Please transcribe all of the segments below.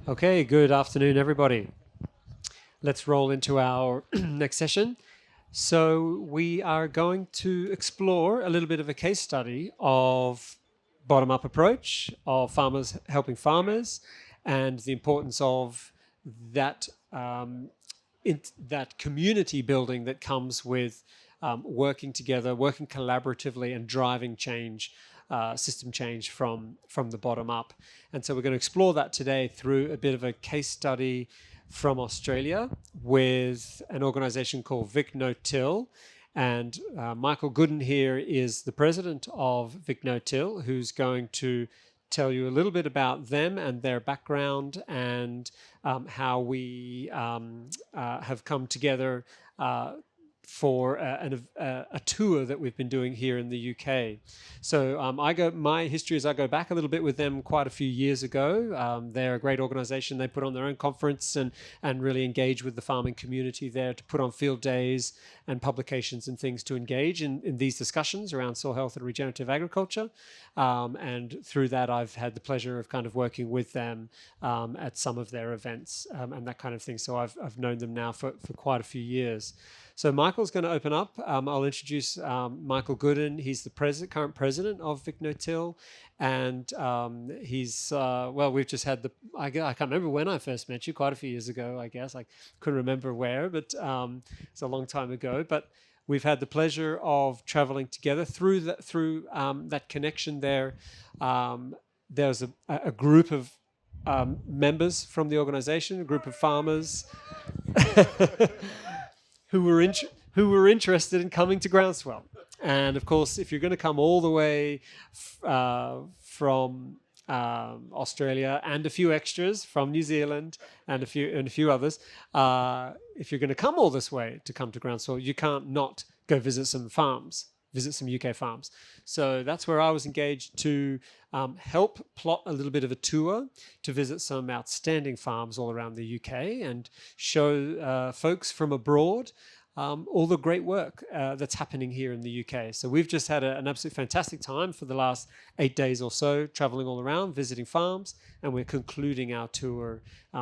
Okay, good afternoon, everybody. Let's roll into our next session. So we are going to explore a little bit of a case study of bottom-up approach of farmers helping farmers, and the importance of that that community building that comes with working together, working collaboratively, and driving change, system change from the bottom up. And so we're going to explore that today through a bit of a case study from Australia with an organization called VicNoTill. And Michael Gooden here is the president of VicNoTill, who's going to tell you a little bit about them and their background, and how we have come together for a tour that we've been doing here in the UK. So my history is I go back a little bit with them quite a few years ago. They're a great organisation. They put on their own conference and really engage with the farming community there to put on field days and publications and things to engage in these discussions around soil health and regenerative agriculture. And through that, I've had the pleasure of kind of working with them at some of their events and that kind of thing. So I've known them now for quite a few years. So Michael's going to open up. I'll introduce Michael Gooden. He's the current president of VicNoTill, and he's well. We've just had I can't remember when I first met you. Quite a few years ago, I guess. I couldn't remember where, but it's a long time ago. But we've had the pleasure of traveling together through that connection there. There's a group of members from the organization, a group of farmers who were interested in coming to Groundswell. And of course, if you're going to come all the way from Australia and a few extras from New Zealand and a few others, if you're going to come all this way to come to Groundswell, you can't not go visit some farms, visit some UK farms. So that's where I was engaged to help plot a little bit of a tour to visit some outstanding farms all around the UK and show folks from abroad all the great work that's happening here in the UK. So we've just had an absolutely fantastic time for the last 8 days or so, traveling all around, visiting farms, and we're concluding our tour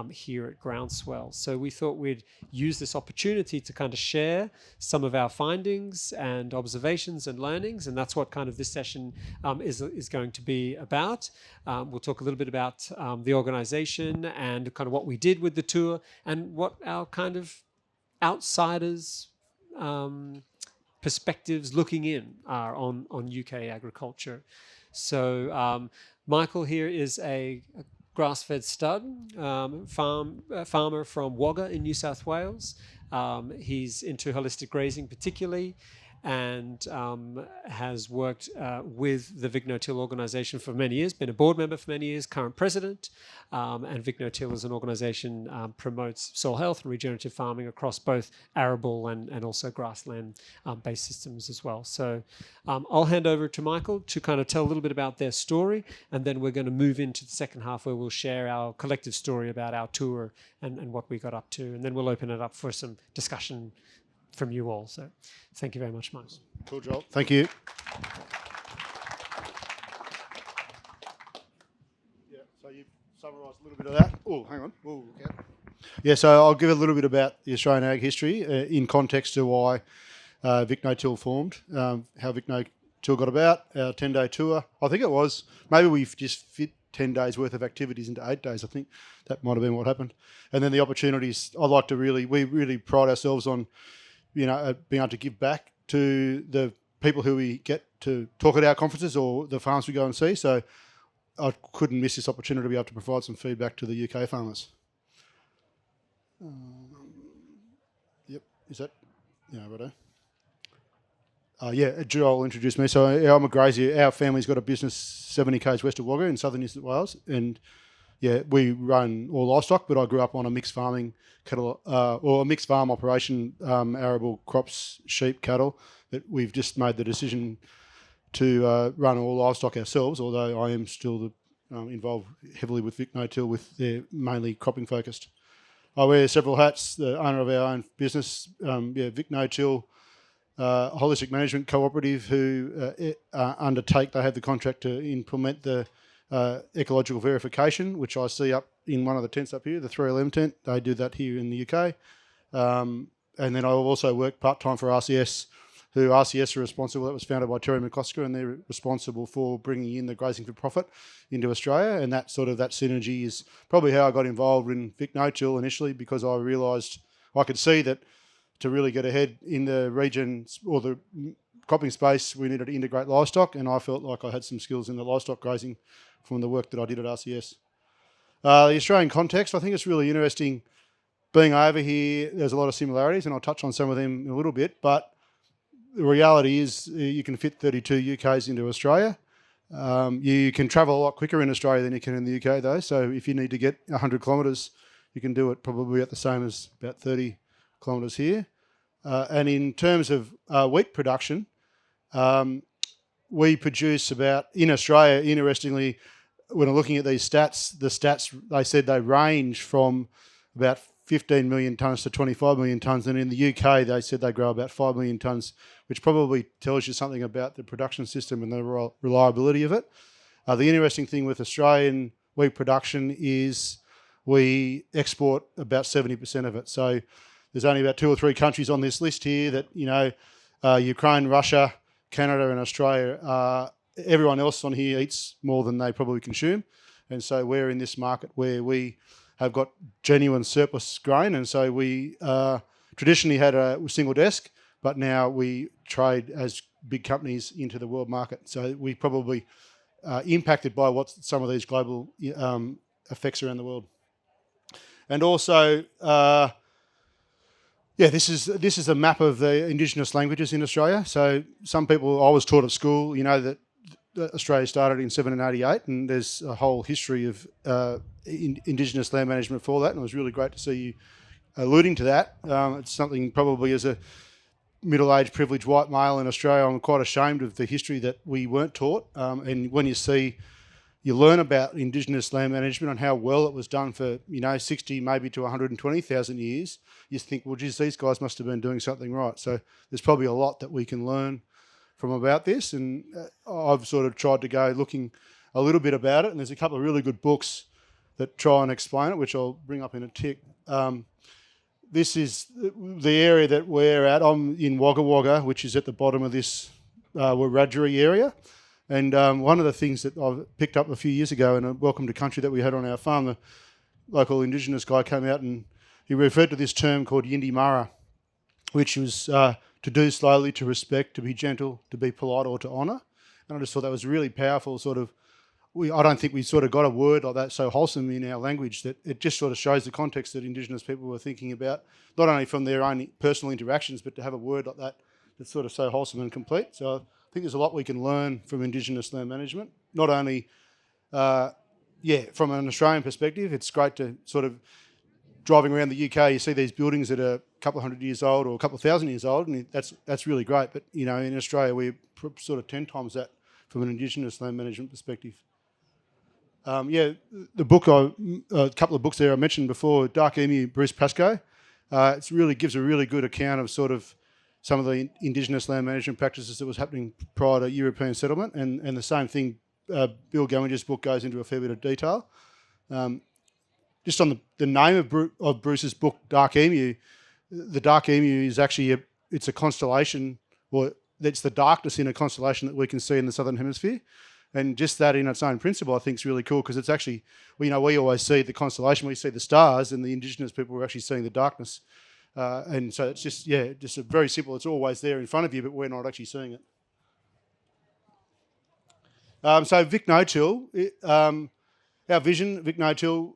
here at Groundswell. So we thought we'd use this opportunity to kind of share some of our findings and observations and learnings, and that's what kind of this session is going to be about. We'll talk a little bit about the organization and kind of what we did with the tour and what our kind of outsiders' perspectives looking in are on UK agriculture. So Michael here is a grass-fed stud farmer from Wagga in New South Wales. He's into holistic grazing particularly, and has worked with the VicNoTill organisation for many years, been a board member for many years, current president, and VicNoTill as an organisation promotes soil health and regenerative farming across both arable and also grassland-based systems as well. So I'll hand over to Michael to kind of tell a little bit about their story, and then we're going to move into the second half where we'll share our collective story about our tour and what we got up to, and then we'll open it up for some discussion from you all. So thank you very much, Miles. Cool, Joel. Thank you. Yeah, so you've summarised a little bit of that. Oh, hang on. Oh, okay. Yeah, so I'll give a little bit about the Australian ag history in context to why VicNoTill formed, how VicNoTill got about, our 10-day tour. I think it was, maybe we've just fit 10 days worth of activities into 8 days. I think that might have been what happened. And then the opportunities, we really pride ourselves on being able to give back to the people who we get to talk at our conferences or the farms we go and see. So I couldn't miss this opportunity to be able to provide some feedback to the UK farmers. Yep, is that? Yeah, righto. Yeah, Joel introduced me. So I'm a grazier. Our family's got a business 70 k's west of Wagga in southern New South Wales, and yeah, we run all livestock, but I grew up on a mixed farming cattle or a mixed farm operation, arable crops, sheep, cattle. But we've just made the decision to run all livestock ourselves, although I am still involved heavily with VicNoTill, with their mainly cropping focused. I wear several hats. The owner of our own business, VicNoTill, holistic management cooperative, who they have the contract to implement the ecological verification, which I see up in one of the tents up here, the 3LM tent. They do that here in the UK. And then I also work part-time for RCS, who RCS are responsible. That was founded by Terry McCosker, and they're responsible for bringing in the grazing for profit into Australia. And that synergy is probably how I got involved in VicNoTill initially, because I realised I could see that to really get ahead in the region or the cropping space, we needed to integrate livestock, and I felt like I had some skills in the livestock grazing from the work that I did at RCS. The Australian context, I think it's really interesting. Being over here, there's a lot of similarities, and I'll touch on some of them in a little bit, but the reality is you can fit 32 UKs into Australia. You can travel a lot quicker in Australia than you can in the UK, though. So if you need to get 100 kilometres, you can do it probably at the same as about 30 kilometres here. And in terms of wheat production, we produce about, in Australia, interestingly, when I'm looking at these stats, the stats, they said they range from about 15 million tonnes to 25 million tonnes, and in the UK they said they grow about 5 million tonnes, which probably tells you something about the production system and the reliability of it. The interesting thing with Australian wheat production is we export about 70% of it. So there's only about 2 or 3 countries on this list here that, Ukraine, Russia, Canada and Australia, everyone else on here eats more than they probably consume. And so we're in this market where we have got genuine surplus grain, and so we traditionally had a single desk, but now we trade as big companies into the world market. So we probably impacted by what some of these global effects around the world. And also, this is a map of the Indigenous languages in Australia. So some people, I was taught at school, that Australia started in 1788, and there's a whole history of Indigenous land management for that, and it was really great to see you alluding to that. It's something probably as a middle-aged privileged white male in Australia, I'm quite ashamed of the history that we weren't taught. And when you learn about Indigenous land management and how well it was done for 60 maybe to 120,000 years, you think, well, geez, these guys must have been doing something right. So there's probably a lot that we can learn from about this, and I've sort of tried to go looking a little bit about it, and there's a couple of really good books that try and explain it, which I'll bring up in a tick. This is the area that we're at. I'm in Wagga Wagga, which is at the bottom of this Wiradjuri area, and one of the things that I've picked up a few years ago in a Welcome to Country that we had on our farm, the local Indigenous guy came out and he referred to this term called Yindi Mara, which was to do slowly, to respect, to be gentle, to be polite, or to honour. And I just thought that was really powerful. I don't think we sort of got a word like that so wholesome in our language, that it just sort of shows the context that Indigenous people were thinking about, not only from their own personal interactions, but to have a word like that that's sort of so wholesome and complete. So I think there's a lot we can learn from Indigenous land management. Not only, from an Australian perspective, it's great to sort of driving around the UK, you see these buildings that are a couple of hundred years old or a couple of thousand years old, and that's really great. But in Australia, we're sort of 10 times that from an Indigenous land management perspective. The book, a couple of books there I mentioned before, Dark Emu, Bruce Pascoe. It really gives a really good account of sort of some of the Indigenous land management practices that was happening prior to European settlement, and the same thing, Bill Gammager's book goes into a fair bit of detail. Just on the name of Bruce's book, Dark Emu, the Dark Emu is actually it's a constellation, or it's the darkness in a constellation that we can see in the Southern Hemisphere. And just that in its own principle, I think is really cool, because it's actually, we always see the constellation, we see the stars, and the Indigenous people were actually seeing the darkness. And so it's just a very simple, it's always there in front of you, but we're not actually seeing it. So VicNoTill, our vision, VicNoTill,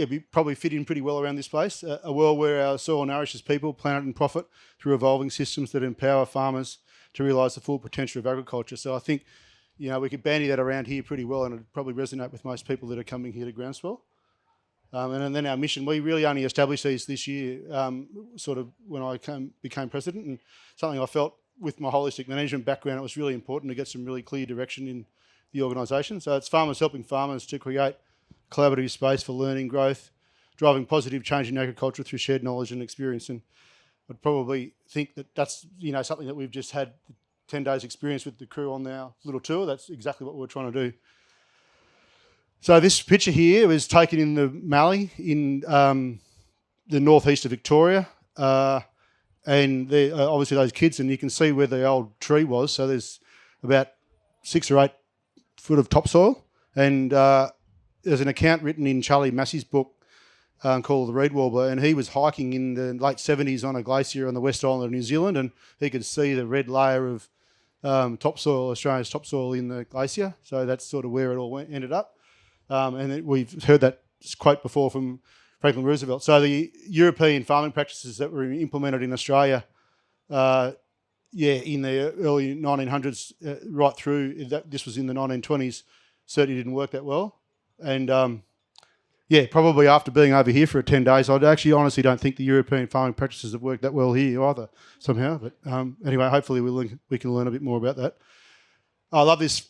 we probably fit in pretty well around this place. A world where our soil nourishes people, planet and profit through evolving systems that empower farmers to realise the full potential of agriculture. So I think, we could bandy that around here pretty well, and it'd probably resonate with most people that are coming here to Groundswell. And then our mission, we really only established these this year, sort of when I became president, and something I felt with my holistic management background, it was really important to get some really clear direction in the organisation. So it's farmers helping farmers to create collaborative space for learning, growth, driving positive change in agriculture through shared knowledge and experience. And I'd probably think that that's something that we've just had 10 days experience with the crew on our little tour. That's exactly what we're trying to do. So this picture here was taken in the Mallee in the northeast of Victoria. And obviously those kids, and you can see where the old tree was. So there's about 6 or 8 foot of topsoil. And there's an account written in Charlie Massey's book called The Reed Warbler, and he was hiking in the late 70s on a glacier on the West Island of New Zealand, and he could see the red layer of topsoil, Australia's topsoil in the glacier. So that's sort of where it all ended up. And we've heard that quote before from Franklin Roosevelt. So the European farming practices that were implemented in Australia, in the early 1900s, right through, this was in the 1920s, certainly didn't work that well. And probably after being over here for 10 days, I actually honestly don't think the European farming practices have worked that well here either somehow. But anyway, hopefully we can learn a bit more about that. I love this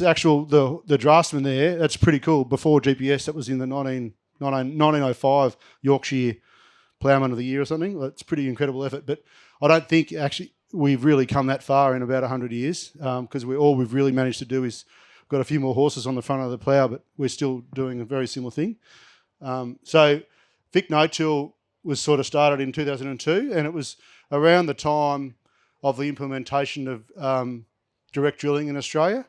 actual, the draftsman there, that's pretty cool. Before GPS, that was in the 1905 Yorkshire Ploughman of the Year or something. It's pretty incredible effort. But I don't think actually we've really come that far in about 100 years, because all we've really managed to do is got a few more horses on the front of the plough, but we're still doing a very similar thing. So VicNoTill was sort of started in 2002, and it was around the time of the implementation of direct drilling in Australia.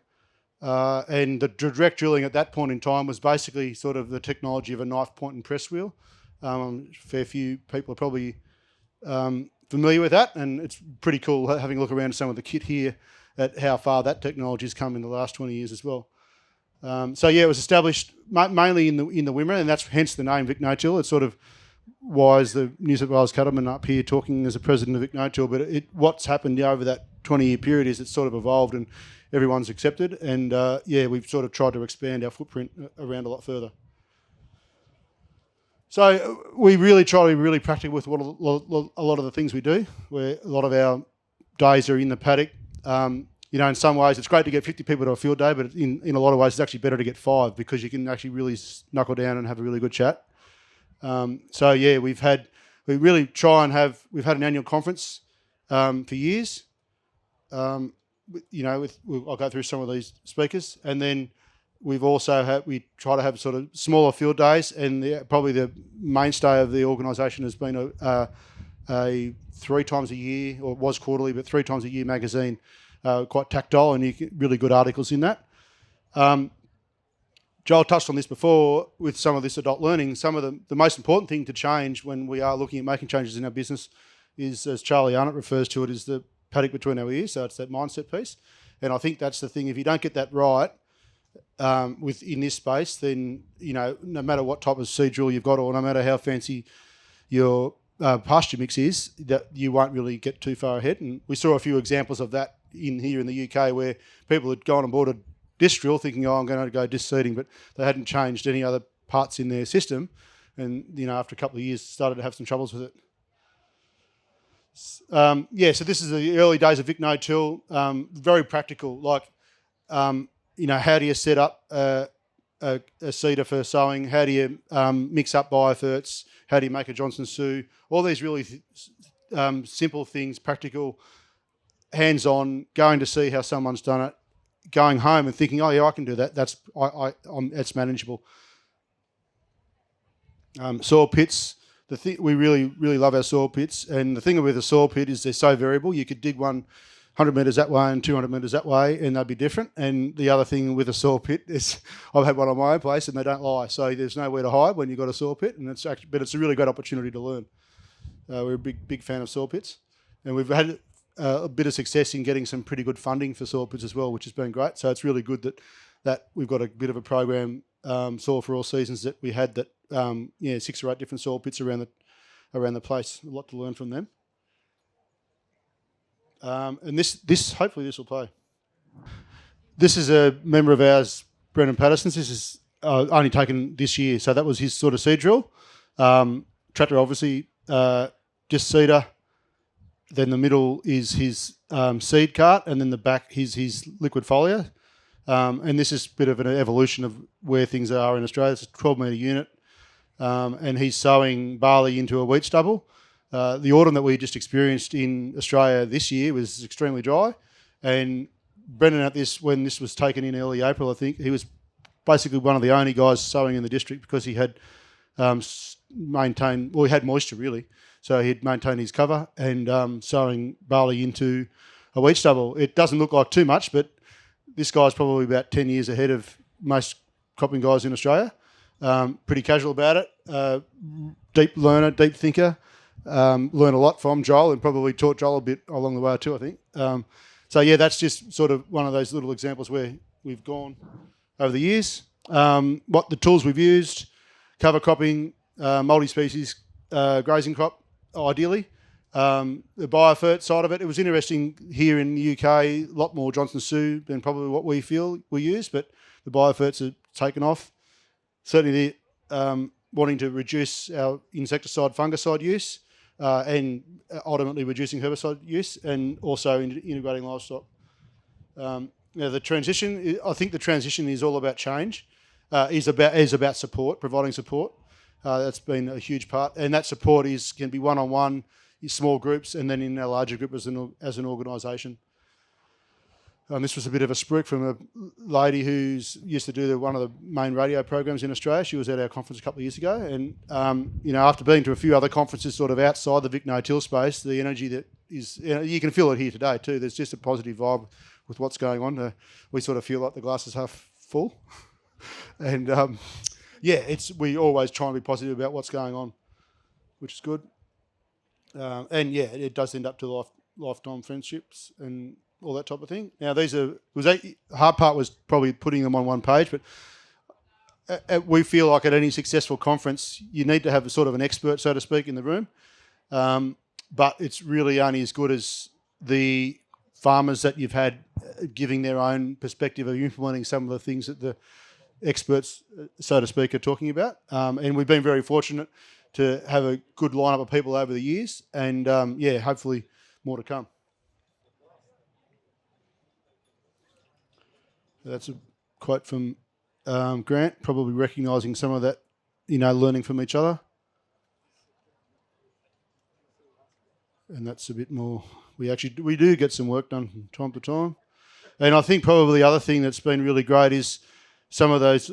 And the direct drilling at that point in time was basically sort of the technology of a knife point and press wheel. A fair few people are probably familiar with that, and it's pretty cool having a look around some of the kit here at how far that technology has come in the last 20 years as well. It was established mainly in the Wimmera, and that's hence the name VicNoTill. It's sort of why is the New South Wales cattleman up here talking as a president of VicNoTill, but what's happened over that 20-year period is it's sort of evolved and everyone's accepted, and we've sort of tried to expand our footprint around a lot further. So we really try to be really practical with a lot of the things we do, where a lot of our days are in the paddock. In some ways it's great to get 50 people to a field day, but in a lot of ways it's actually better to get 5 because you can actually really knuckle down and have a really good chat. We've had an annual conference for years. I'll go through some of these speakers, and then we try to have sort of smaller field days, and probably the mainstay of the organisation has been a 3 times a year, or it was quarterly, but 3 times a year magazine, quite tactile, and you get really good articles in that. Joel touched on this before with some of this adult learning. Some of the most important thing to change when we are looking at making changes in our business is, as Charlie Arnott refers to it, is the paddock between our ears. So it's that mindset piece. And I think that's the thing. If you don't get that right in this space, then, no matter what type of seed drill you've got, or no matter how fancy your pasture mix is, that you won't really get too far ahead. And we saw a few examples of that here in the UK, where people had gone and bought a disc drill thinking, I'm going to go disc seeding, but they hadn't changed any other parts in their system, and after a couple of years started to have some troubles with it. So this is the early days of VicNoTill. Very practical, like how do you set up a seeder for sowing? How do you mix up bioferts? How do you make a Johnson Sioux? All these really simple things, practical, hands-on, going to see how someone's done it, going home and thinking, oh yeah, I can do that. That's manageable. Soil pits. We really love our soil pits, and the thing with a soil pit is they're so variable. You could dig 100 metres that way and 200 metres that way, and they'd be different. And the other thing with a soil pit is, I've had one on my own place, and they don't lie. So there's nowhere to hide when you've got a soil pit, and it's a really great opportunity to learn. We're a big fan of soil pits, and we've had a bit of success in getting some pretty good funding for soil pits as well, which has been great. So it's really good that we've got a bit of a program, Soil for All Seasons, that we had 6 or 8 different soil pits around the place. A lot to learn from them. And this hopefully this will play. This is a member of ours, Brendan Patterson's. This is only taken this year, so that was his sort of seed drill. Tractor obviously, just seeder. Then the middle is his seed cart, and then the back is his liquid foliar. And this is a bit of an evolution of where things are in Australia. It's a 12-metre unit, and he's sowing barley into a wheat stubble. The autumn that we just experienced in Australia this year was extremely dry, and Brendan when this was taken in early April, I think, he was basically one of the only guys sowing in the district because he had he had moisture really. So he'd maintained his cover and sowing barley into a wheat stubble. It doesn't look like too much, but this guy's probably about 10 years ahead of most cropping guys in Australia. Pretty casual about it. Deep learner, deep thinker. Learned a lot from Joel and probably taught Joel a bit along the way too, I think. So yeah, that's just sort of one of those little examples where we've gone over the years. What the tools we've used, cover cropping, multi-species grazing crop, ideally. The biofert side of it, it was interesting here in the UK, a lot more Johnson Sioux than probably what we feel we use, but the bioferts are taken off. Certainly wanting to reduce our insecticide, fungicide use and ultimately reducing herbicide use and also integrating livestock. The transition, I think the transition is all about change, is about support, providing support. That's been a huge part, and that support can be one-on-one, in small groups, and then in a larger group as an organisation. This was a bit of a spruik from a lady who's used to do one of the main radio programs in Australia. She was at our conference a couple of years ago, and after being to a few other conferences sort of outside the VicNoTill space, the energy that is, you can feel it here today too. There's just a positive vibe with what's going on. We sort of feel like the glass is half full, and we always try and be positive about what's going on, which is good. And yeah, it does end up to lifetime friendships and all that type of thing. Now, hard part was probably putting them on one page, but we feel like at any successful conference, you need to have a sort of an expert, so to speak, in the room. But it's really only as good as the farmers that you've had giving their own perspective of implementing some of the things that the experts, so to speak, are talking about. And we've been very fortunate to have a good lineup of people over the years, and hopefully more to come. That's a quote from Grant, probably recognising some of that, learning from each other. And that's a bit more. We do get some work done from time to time, and I think probably the other thing that's been really great is some of those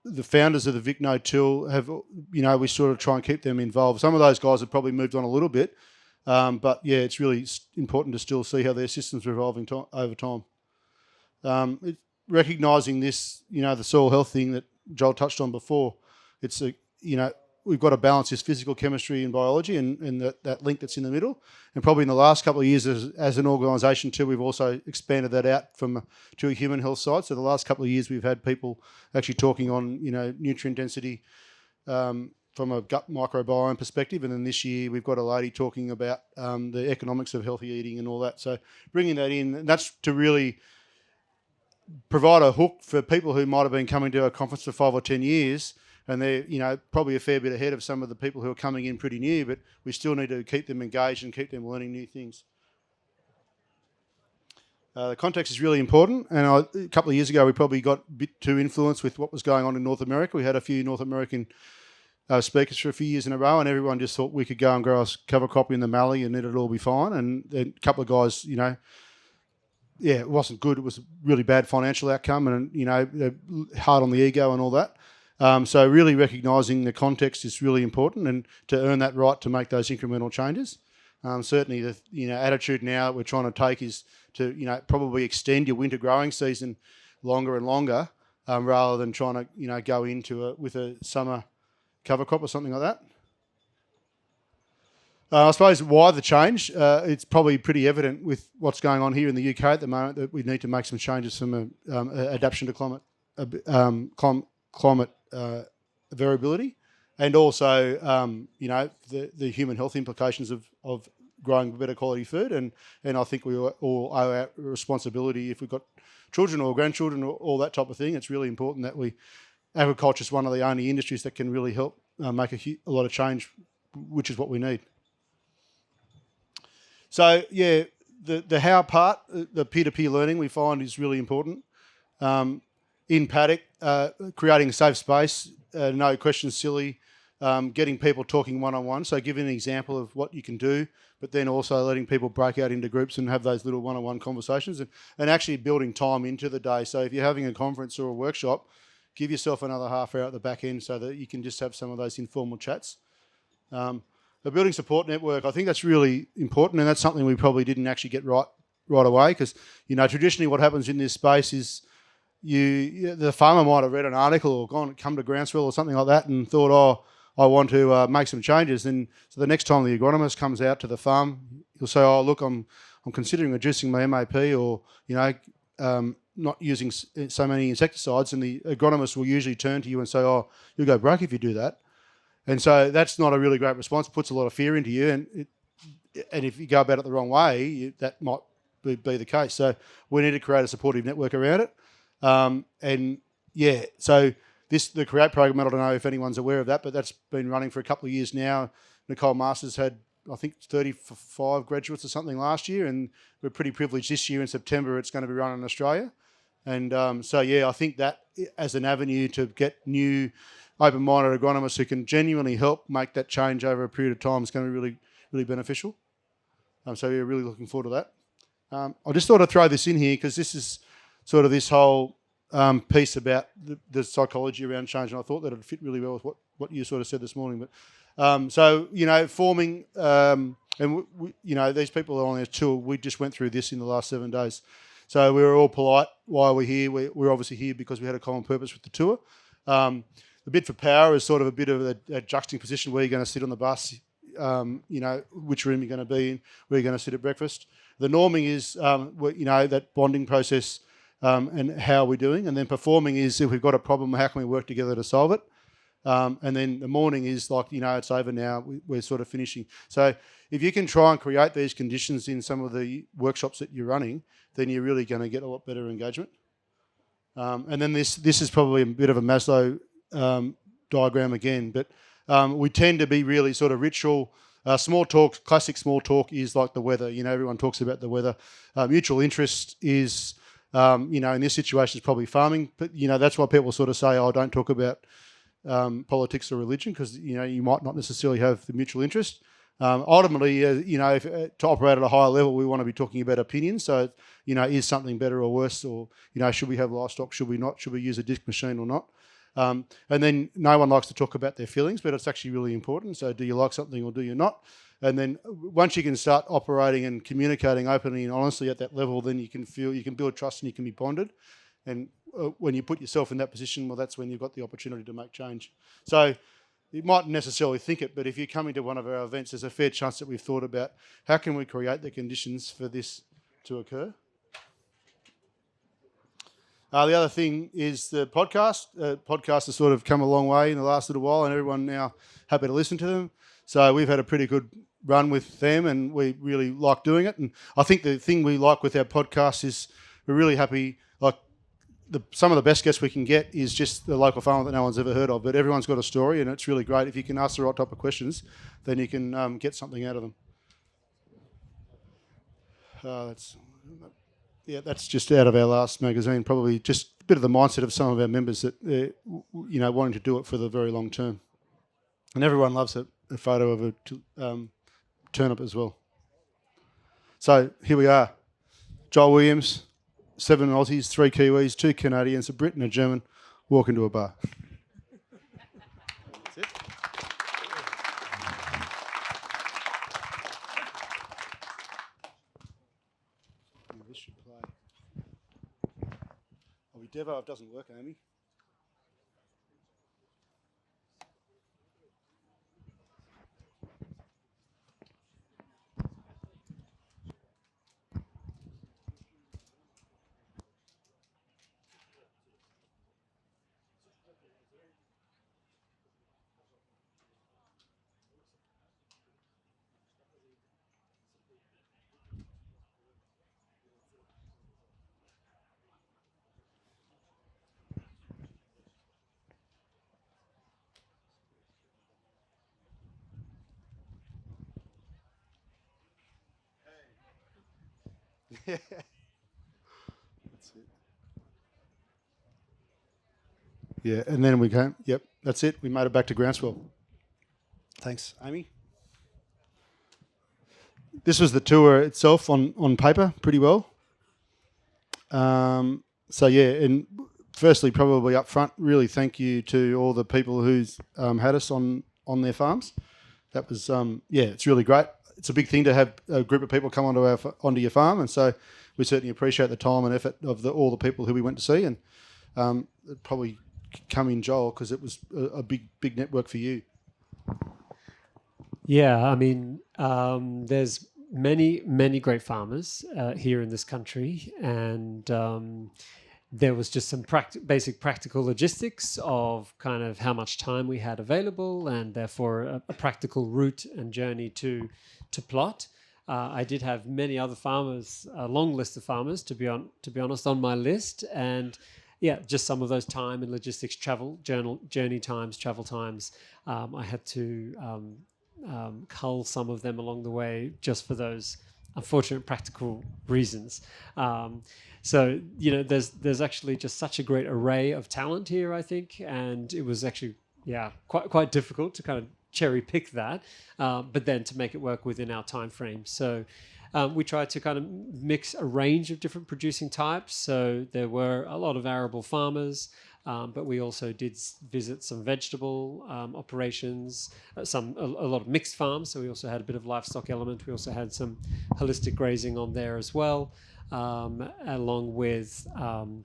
the founders of the VicNoTill have, we sort of try and keep them involved. Some of those guys have probably moved on a little bit, but yeah, it's really important to still see how their systems are evolving over time. Recognising this, the soil health thing that Joel touched on before, it's we've got to balance this physical chemistry and biology and that link that's in the middle. And probably in the last couple of years as an organisation too, we've also expanded that out to a human health side. So the last couple of years we've had people actually talking on, nutrient density from a gut microbiome perspective. And then this year we've got a lady talking about the economics of healthy eating and all that. So bringing that in, and that's to really provide a hook for people who might have been coming to a conference for 5 or 10 years, and they're probably a fair bit ahead of some of the people who are coming in pretty new, but we still need to keep them engaged and keep them learning new things. The context is really important, and a couple of years ago we probably got a bit too influenced with what was going on in North America. We had a few North American speakers for a few years in a row, and everyone just thought we could go and grow a cover crop in the Mallee and it'd all be fine. And then a couple of guys, it wasn't good. It was a really bad financial outcome, and hard on the ego and all that. So really recognising the context is really important, and to earn that right to make those incremental changes. Certainly, the attitude now that we're trying to take is to probably extend your winter growing season longer and longer, rather than trying to go into with a summer cover crop or something like that. I suppose why the change? It's probably pretty evident with what's going on here in the UK at the moment that we need to make some changes from adaptation to climate variability, and also the human health implications of growing better quality food, and I think we all owe our responsibility if we've got children or grandchildren or all that type of thing. It's really important that agriculture is one of the only industries that can really help make a lot of change, which is what we need. So yeah, the how part, the peer-to-peer learning we find is really important. In paddock, creating a safe space, no questions silly, getting people talking one-on-one. So giving an example of what you can do, but then also letting people break out into groups and have those little one-on-one conversations, and actually building time into the day. So if you're having a conference or a workshop, give yourself another half hour at the back end so that you can just have some of those informal chats. The building support network, I think that's really important, and that's something we probably didn't actually get right away, because traditionally what happens in this space is the farmer might have read an article or come to Groundswell or something like that and thought, oh, I want to make some changes. And so the next time the agronomist comes out to the farm, he'll say, oh, look, I'm considering reducing my MAP, or not using so many insecticides, and the agronomist will usually turn to you and say, oh, you'll go broke if you do that. And so that's not a really great response. It puts a lot of fear into you, and if you go about it the wrong way, that might be the case. So we need to create a supportive network around it. So the Create program, I don't know if anyone's aware of that, but that's been running for a couple of years now. Nicole Masters had, I think, 35 graduates or something last year, and we're pretty privileged this year in September it's going to be run in Australia. And I think that as an avenue to get new open-minded agronomists who can genuinely help make that change over a period of time is going to be really, really beneficial. So we're really looking forward to that. I just thought I'd throw this in here because this is sort of this whole piece about the psychology around change, and I thought that it'd fit really well with what you sort of said this morning. But forming, and these people are on their tour. We just went through this in the last 7 days. So we were all polite while we're here. We're obviously here because we had a common purpose with the tour. The bid for power is sort of a bit of a juxtaposition. Where you're going to sit on the bus, which room you're going to be in, where you're going to sit at breakfast. The norming is, that bonding process and how we're doing. And then performing is, if we've got a problem, how can we work together to solve it? And then the morning is like, it's over now, we're sort of finishing. So if you can try and create these conditions in some of the workshops that you're running, then you're really going to get a lot better engagement. And then this is probably a bit of a Maslow diagram again, but we tend to be really sort of ritual. Small talk, classic small talk is like the weather. Everyone talks about the weather. Mutual interest is, in this situation, is probably farming. But, that's why people sort of say, oh, don't talk about politics or religion, because, you might not necessarily have the mutual interest. Ultimately, to operate at a higher level, we want to be talking about opinions. So, is something better or worse? Or, should we have livestock? Should we not? Should we use a disc machine or not? And then no one likes to talk about their feelings, but it's actually really important. So do you like something or do you not? And then once you can start operating and communicating openly and honestly at that level, then you can build trust and you can be bonded. And when you put yourself in that position, well, that's when you've got the opportunity to make change. So you mightn't necessarily think it, but if you're coming to one of our events, there's a fair chance that we've thought about how can we create the conditions for this to occur. The other thing is the podcast. Podcasts have sort of come a long way in the last little while, and everyone now happy to listen to them. So we've had a pretty good run with them, and we really like doing it. And I think the thing we like with our podcast is we're really happy. Like some of the best guests we can get is just the local farmer that no one's ever heard of, but everyone's got a story, and it's really great. If you can ask the right type of questions, then you can get something out of them. That's just out of our last magazine, probably just a bit of the mindset of some of our members that they're, wanting to do it for the very long term. And everyone loves a photo of a turnip as well. So here we are. Joel Williams, 7 Aussies, 3 Kiwis, 2 Canadians, a Brit and a German walk into a bar. That's it. This should play. I'll be Devo if it doesn't work, Amy. That's it. Yeah, and then we came. Yep, that's it. We made it back to Groundswell. Thanks, Amy. This was the tour itself on paper, pretty well. And firstly, probably up front, really thank you to all the people who's had us on their farms. That was, it's really great. It's a big thing to have a group of people come onto your farm, and so we certainly appreciate the time and effort of all the people who we went to see, and it probably come in, Joel, because it was a big network for you. Yeah, I mean, there's many great farmers here in this country, and there was just some basic practical logistics of kind of how much time we had available, and therefore a practical route and journey to plot. I did have many other farmers, a long list of farmers, to be honest, on my list, and yeah, just some of those time and logistics, journey times, travel times. I had to cull some of them along the way just for those unfortunate practical reasons. So there's actually just such a great array of talent here, I think, and it was actually quite difficult to kind of cherry pick that, but then to make it work within our time frame. So we tried to kind of mix a range of different producing types. So there were a lot of arable farmers, but we also did visit some vegetable operations, a lot of mixed farms. So we also had a bit of livestock element. We also had some holistic grazing on there as well, along with some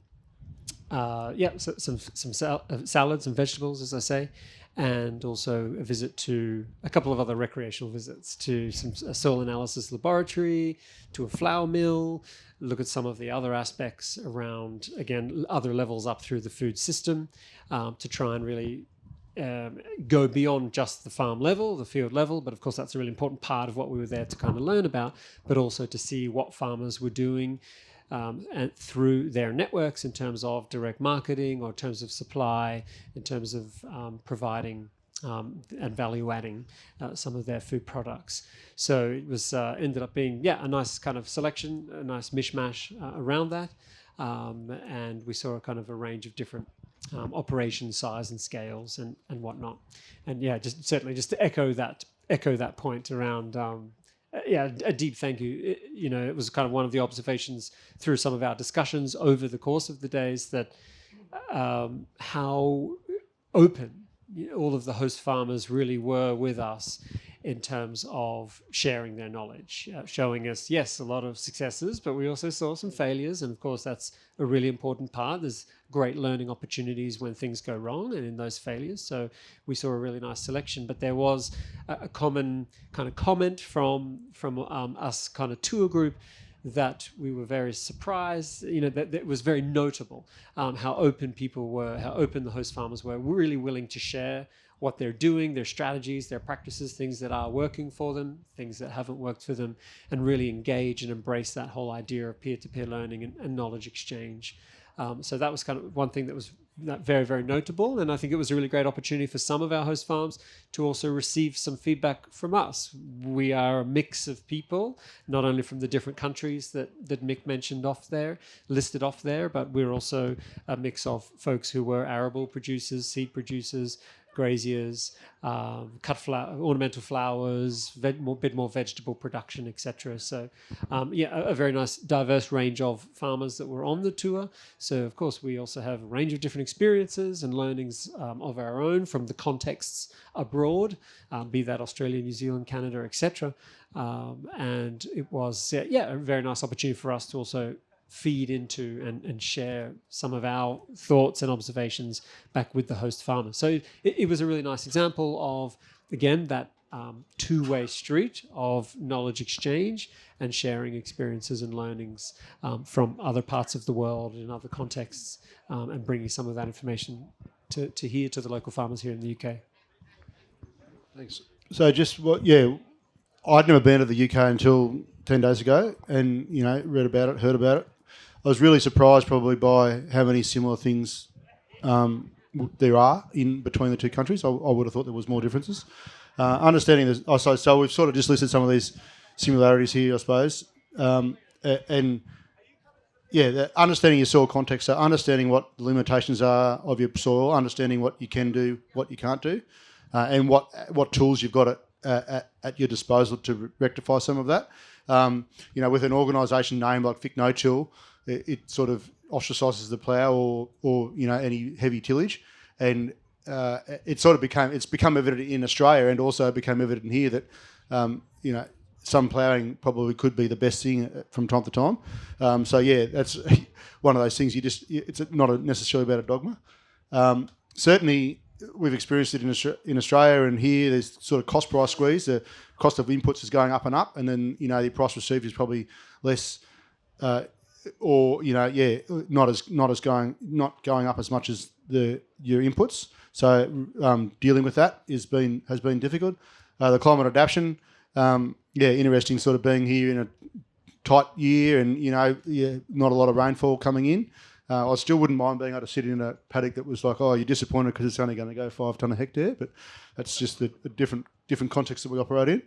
salads and vegetables, as I say. And also a visit to a couple of other recreational visits to a soil analysis laboratory, to a flour mill, look at some of the other aspects around, again, other levels up through the food system, to try and really go beyond just the farm level, the field level. But of course, that's a really important part of what we were there to kind of learn about, but also to see what farmers were doing and through their networks in terms of direct marketing or in terms of supply, in terms of providing and value adding some of their food products. So it was ended up being a nice kind of selection, a nice mishmash around that, and we saw a kind of a range of different operation size and scales and whatnot. And just to echo that point around. A deep thank you. It was kind of one of the observations through some of our discussions over the course of the days that how open all of the host farmers really were with us in terms of sharing their knowledge, showing us, yes, a lot of successes, but we also saw some failures. And of course, that's a really important part. There's great learning opportunities when things go wrong and in those failures. So we saw a really nice selection, but there was a common kind of comment from us kind of tour group that we were very surprised, that it was very notable how open people were, how open the host farmers were, really willing to share what they're doing, their strategies, their practices, things that are working for them, things that haven't worked for them, and really engage and embrace that whole idea of peer-to-peer learning and knowledge exchange. So that was kind of one thing that was very, very notable. And I think it was a really great opportunity for some of our host farms to also receive some feedback from us. We are a mix of people, not only from the different countries that Mick listed off there, but we're also a mix of folks who were arable producers, seed producers, graziers, ornamental flowers, bit more vegetable production, etc. So, a very nice, diverse range of farmers that were on the tour. So, of course, we also have a range of different experiences and learnings of our own from the contexts abroad, be that Australia, New Zealand, Canada, etc. And it was, a very nice opportunity for us to also feed into and share some of our thoughts and observations back with the host farmer. So it was a really nice example of, again, that two-way street of knowledge exchange and sharing experiences and learnings from other parts of the world in other contexts, and bringing some of that information to the local farmers here in the UK. Thanks. So I'd never been to the UK until 10 days ago and, read about it, heard about it. I was really surprised probably by how many similar things there are in between the two countries. I would have thought there was more differences. Understanding this, so we've sort of just listed some of these similarities here, I suppose. Understanding your soil context, so understanding what the limitations are of your soil, understanding what you can do, what you can't do, and what tools you've got at your disposal to rectify some of that. With an organisation name like VicNoTill, it sort of ostracises the plough or any heavy tillage, and it's become evident in Australia, and also became evident here that some ploughing probably could be the best thing from time to time. That's one of those things. It's not necessarily about a dogma. Certainly, we've experienced it in Australia, and here there's sort of cost price squeeze. The cost of inputs is going up and up, and then the price received is probably less, not going up as much as your inputs. So dealing with that has been difficult. The climate adaptation, interesting sort of being here in a tight year, and not a lot of rainfall coming in. I still wouldn't mind being able to sit in a paddock that was like, oh, you're disappointed because it's only going to go 5 tonne a hectare, but that's just a different context that we operate in.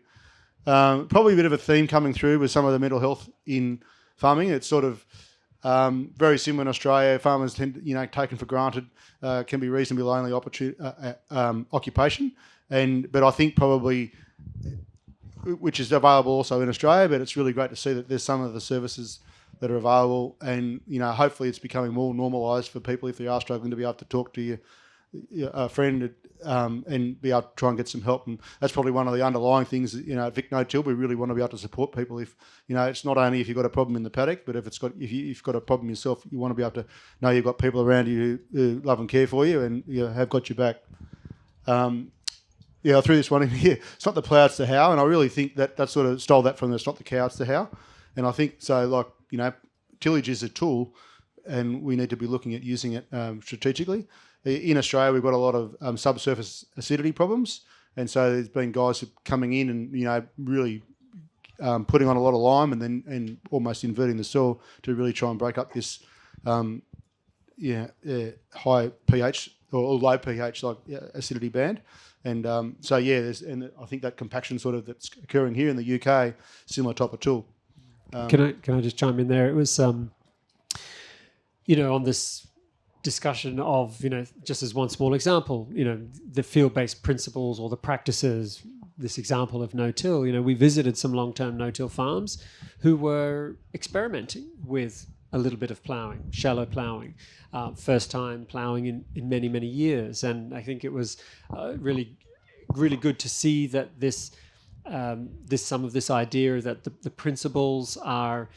Probably a bit of a theme coming through with some of the mental health in farming. It's sort of very similar in Australia. Farmers tend, taken for granted, can be reasonably lonely occupation, but I think probably, which is available also in Australia, but it's really great to see that there's some of the services that are available, and hopefully it's becoming more normalised for people if they are struggling to be able to talk to a friend and be able to try and get some help. And that's probably one of the underlying things that, at VicNoTill, we really want to be able to support people. If it's not only if you've got a problem in the paddock, but if you've got a problem yourself, you want to be able to know you've got people around you who love and care for you and have got your back. I threw this one in here. It's not the plough, it's the how, and I really think that sort of stole that from the "it's not the cow, it's the how." And I think so. Tillage is a tool, and we need to be looking at using it strategically. In Australia, we've got a lot of subsurface acidity problems, and so there's been guys coming in and really putting on a lot of lime and almost inverting the soil to really try and break up this high pH or low pH acidity band. And I think that compaction sort of that's occurring here in the UK, similar type of tool. Can I just chime in there? It was, on this discussion of, just as one small example, the field-based principles or the practices, this example of no-till, we visited some long-term no-till farms who were experimenting with a little bit of ploughing, shallow ploughing, first time ploughing in many, many years. And I think it was really, really good to see that some of this idea that the principles are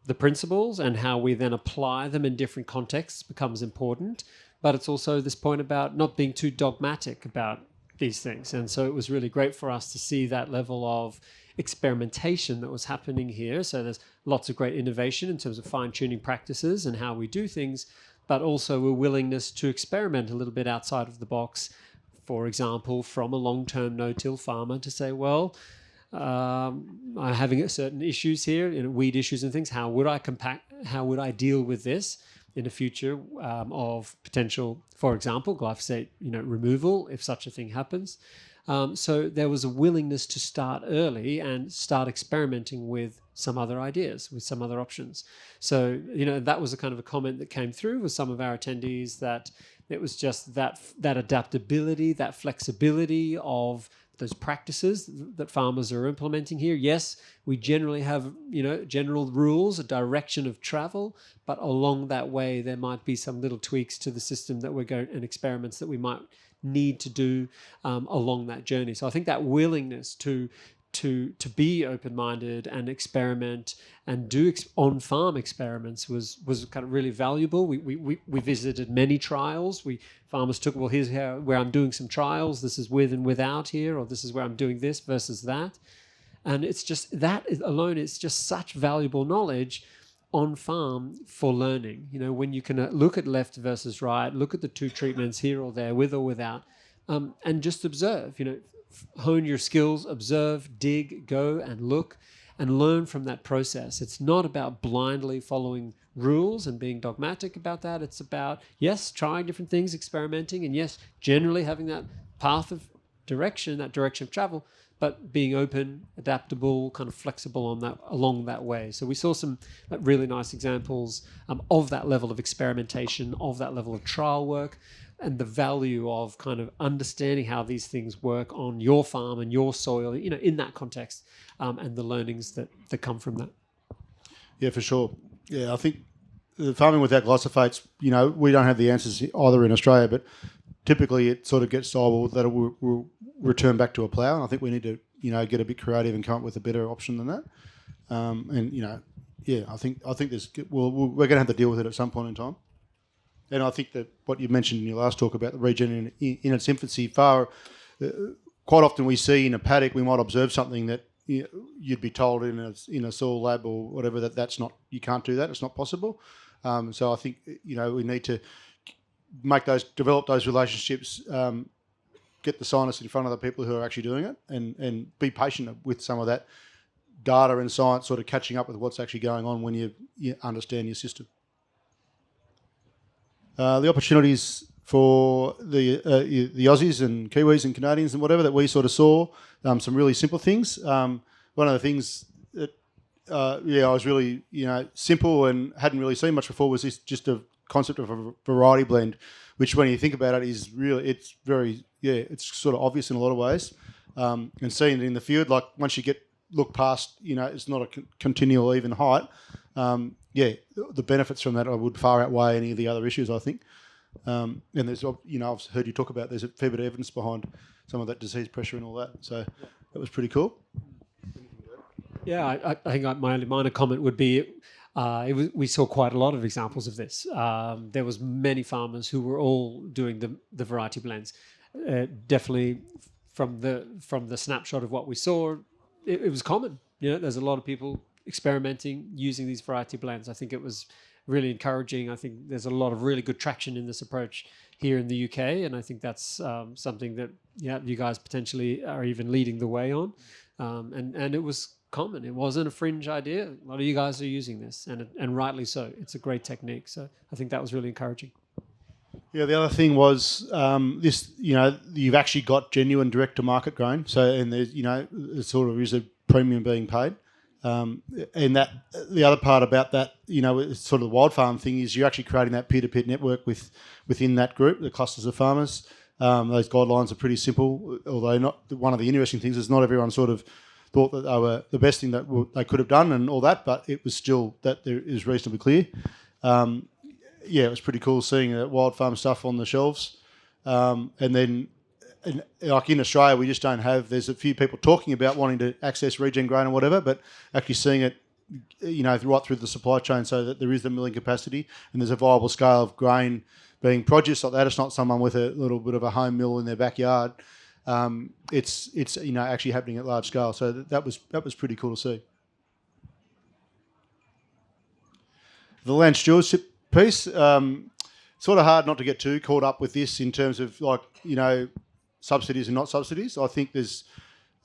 the principles, and how we then apply them in different contexts becomes important. But it's also this point about not being too dogmatic about these things. And so it was really great for us to see that level of experimentation that was happening here. So there's lots of great innovation in terms of fine-tuning practices and how we do things, but also a willingness to experiment a little bit outside of the box. For example, from a long-term no-till farmer to say, well, I'm having certain issues here, weed issues and things. How would I deal with this in the future of potential, for example, glyphosate, removal if such a thing happens. So there was a willingness to start early and start experimenting with some other ideas, with some other options. So, that was a kind of a comment that came through with some of our attendees, that it was just that adaptability, that flexibility of those practices that farmers are implementing here. Yes, we generally have, general rules, a direction of travel, but along that way, there might be some little tweaks to the system that we're going, and experiments that we might need to do along that journey. So I think that willingness to be open-minded and experiment and do on-farm experiments was kind of really valuable. We visited many trials. Farmers took, well, here's where I'm doing some trials. This is with and without here, or this is where I'm doing this versus that. And it's just that alone, it's just such valuable knowledge on farm for learning. When you can look at left versus right, look at the two treatments here or there, with or without, and just observe, hone your skills, observe, dig, go and look and learn from that process. It's not about blindly following rules and being dogmatic about that. It's about, yes, trying different things, experimenting, and yes, generally having that path of direction, that direction of travel, but being open, adaptable, kind of flexible on that, along that way. So we saw some really nice examples of that level of experimentation, of that level of trial work, and the value of kind of understanding how these things work on your farm and your soil, in that context, and the learnings that come from that. Yeah, for sure. Yeah, I think the farming without glyphosates, we don't have the answers either in Australia, but typically it sort of gets that it will return back to a plough. And I think we need to, get a bit creative and come up with a better option than that. I think we're going to have to deal with it at some point in time. And I think that what you mentioned in your last talk about the regen in its infancy, quite often we see in a paddock, we might observe something that you'd be told in a soil lab or whatever that's not, you can't do that, it's not possible. So I think we need to develop those relationships, get the scientists in front of the people who are actually doing it, and be patient with some of that data and science sort of catching up with what's actually going on when you understand your system. The opportunities for the Aussies and Kiwis and Canadians and whatever that we sort of saw, some really simple things. One of the things that I was really simple and hadn't really seen much before was just a concept of a variety blend, which when you think about it is really, it's very, it's sort of obvious in a lot of ways. And seeing it in the field, like once you look past, it's not a continual even height. The benefits from that I would far outweigh any of the other issues, I think. And there's, I've heard you talk about there's a fair bit of evidence behind some of that disease pressure and all that. So that was pretty cool. Yeah, I think my only minor comment would be we saw quite a lot of examples of this. There was many farmers who were all doing the variety blends. Definitely from the snapshot of what we saw, it was common. There's a lot of people experimenting using these variety blends. I think it was really encouraging. I think there's a lot of really good traction in this approach here in the UK, and I think that's something that you guys potentially are even leading the way on. And it was common. It wasn't a fringe idea. A lot of you guys are using this, and rightly so. It's a great technique. So I think that was really encouraging. Yeah, the other thing was this. You've actually got genuine direct to market grain. So and there's there sort of is a premium being paid. And that the other part about that, it's sort of the wild farm thing is you're actually creating that peer-to-peer network within that group, the clusters of farmers. Those guidelines are pretty simple, although not. One of the interesting things is not everyone sort of thought that they were the best thing that they could have done and all that, but it was still that there is reasonably clear. It was pretty cool seeing that wild farm stuff on the shelves, and then. And like in Australia, we just don't have. There's a few people talking about wanting to access regen grain or whatever, but actually seeing it, right through the supply chain, so that there is the milling capacity and there's a viable scale of grain being produced like that. It's not someone with a little bit of a home mill in their backyard. It's actually happening at large scale. So that was pretty cool to see. The land stewardship piece, sort of hard not to get too caught up with this in terms of subsidies and not subsidies. I think there's,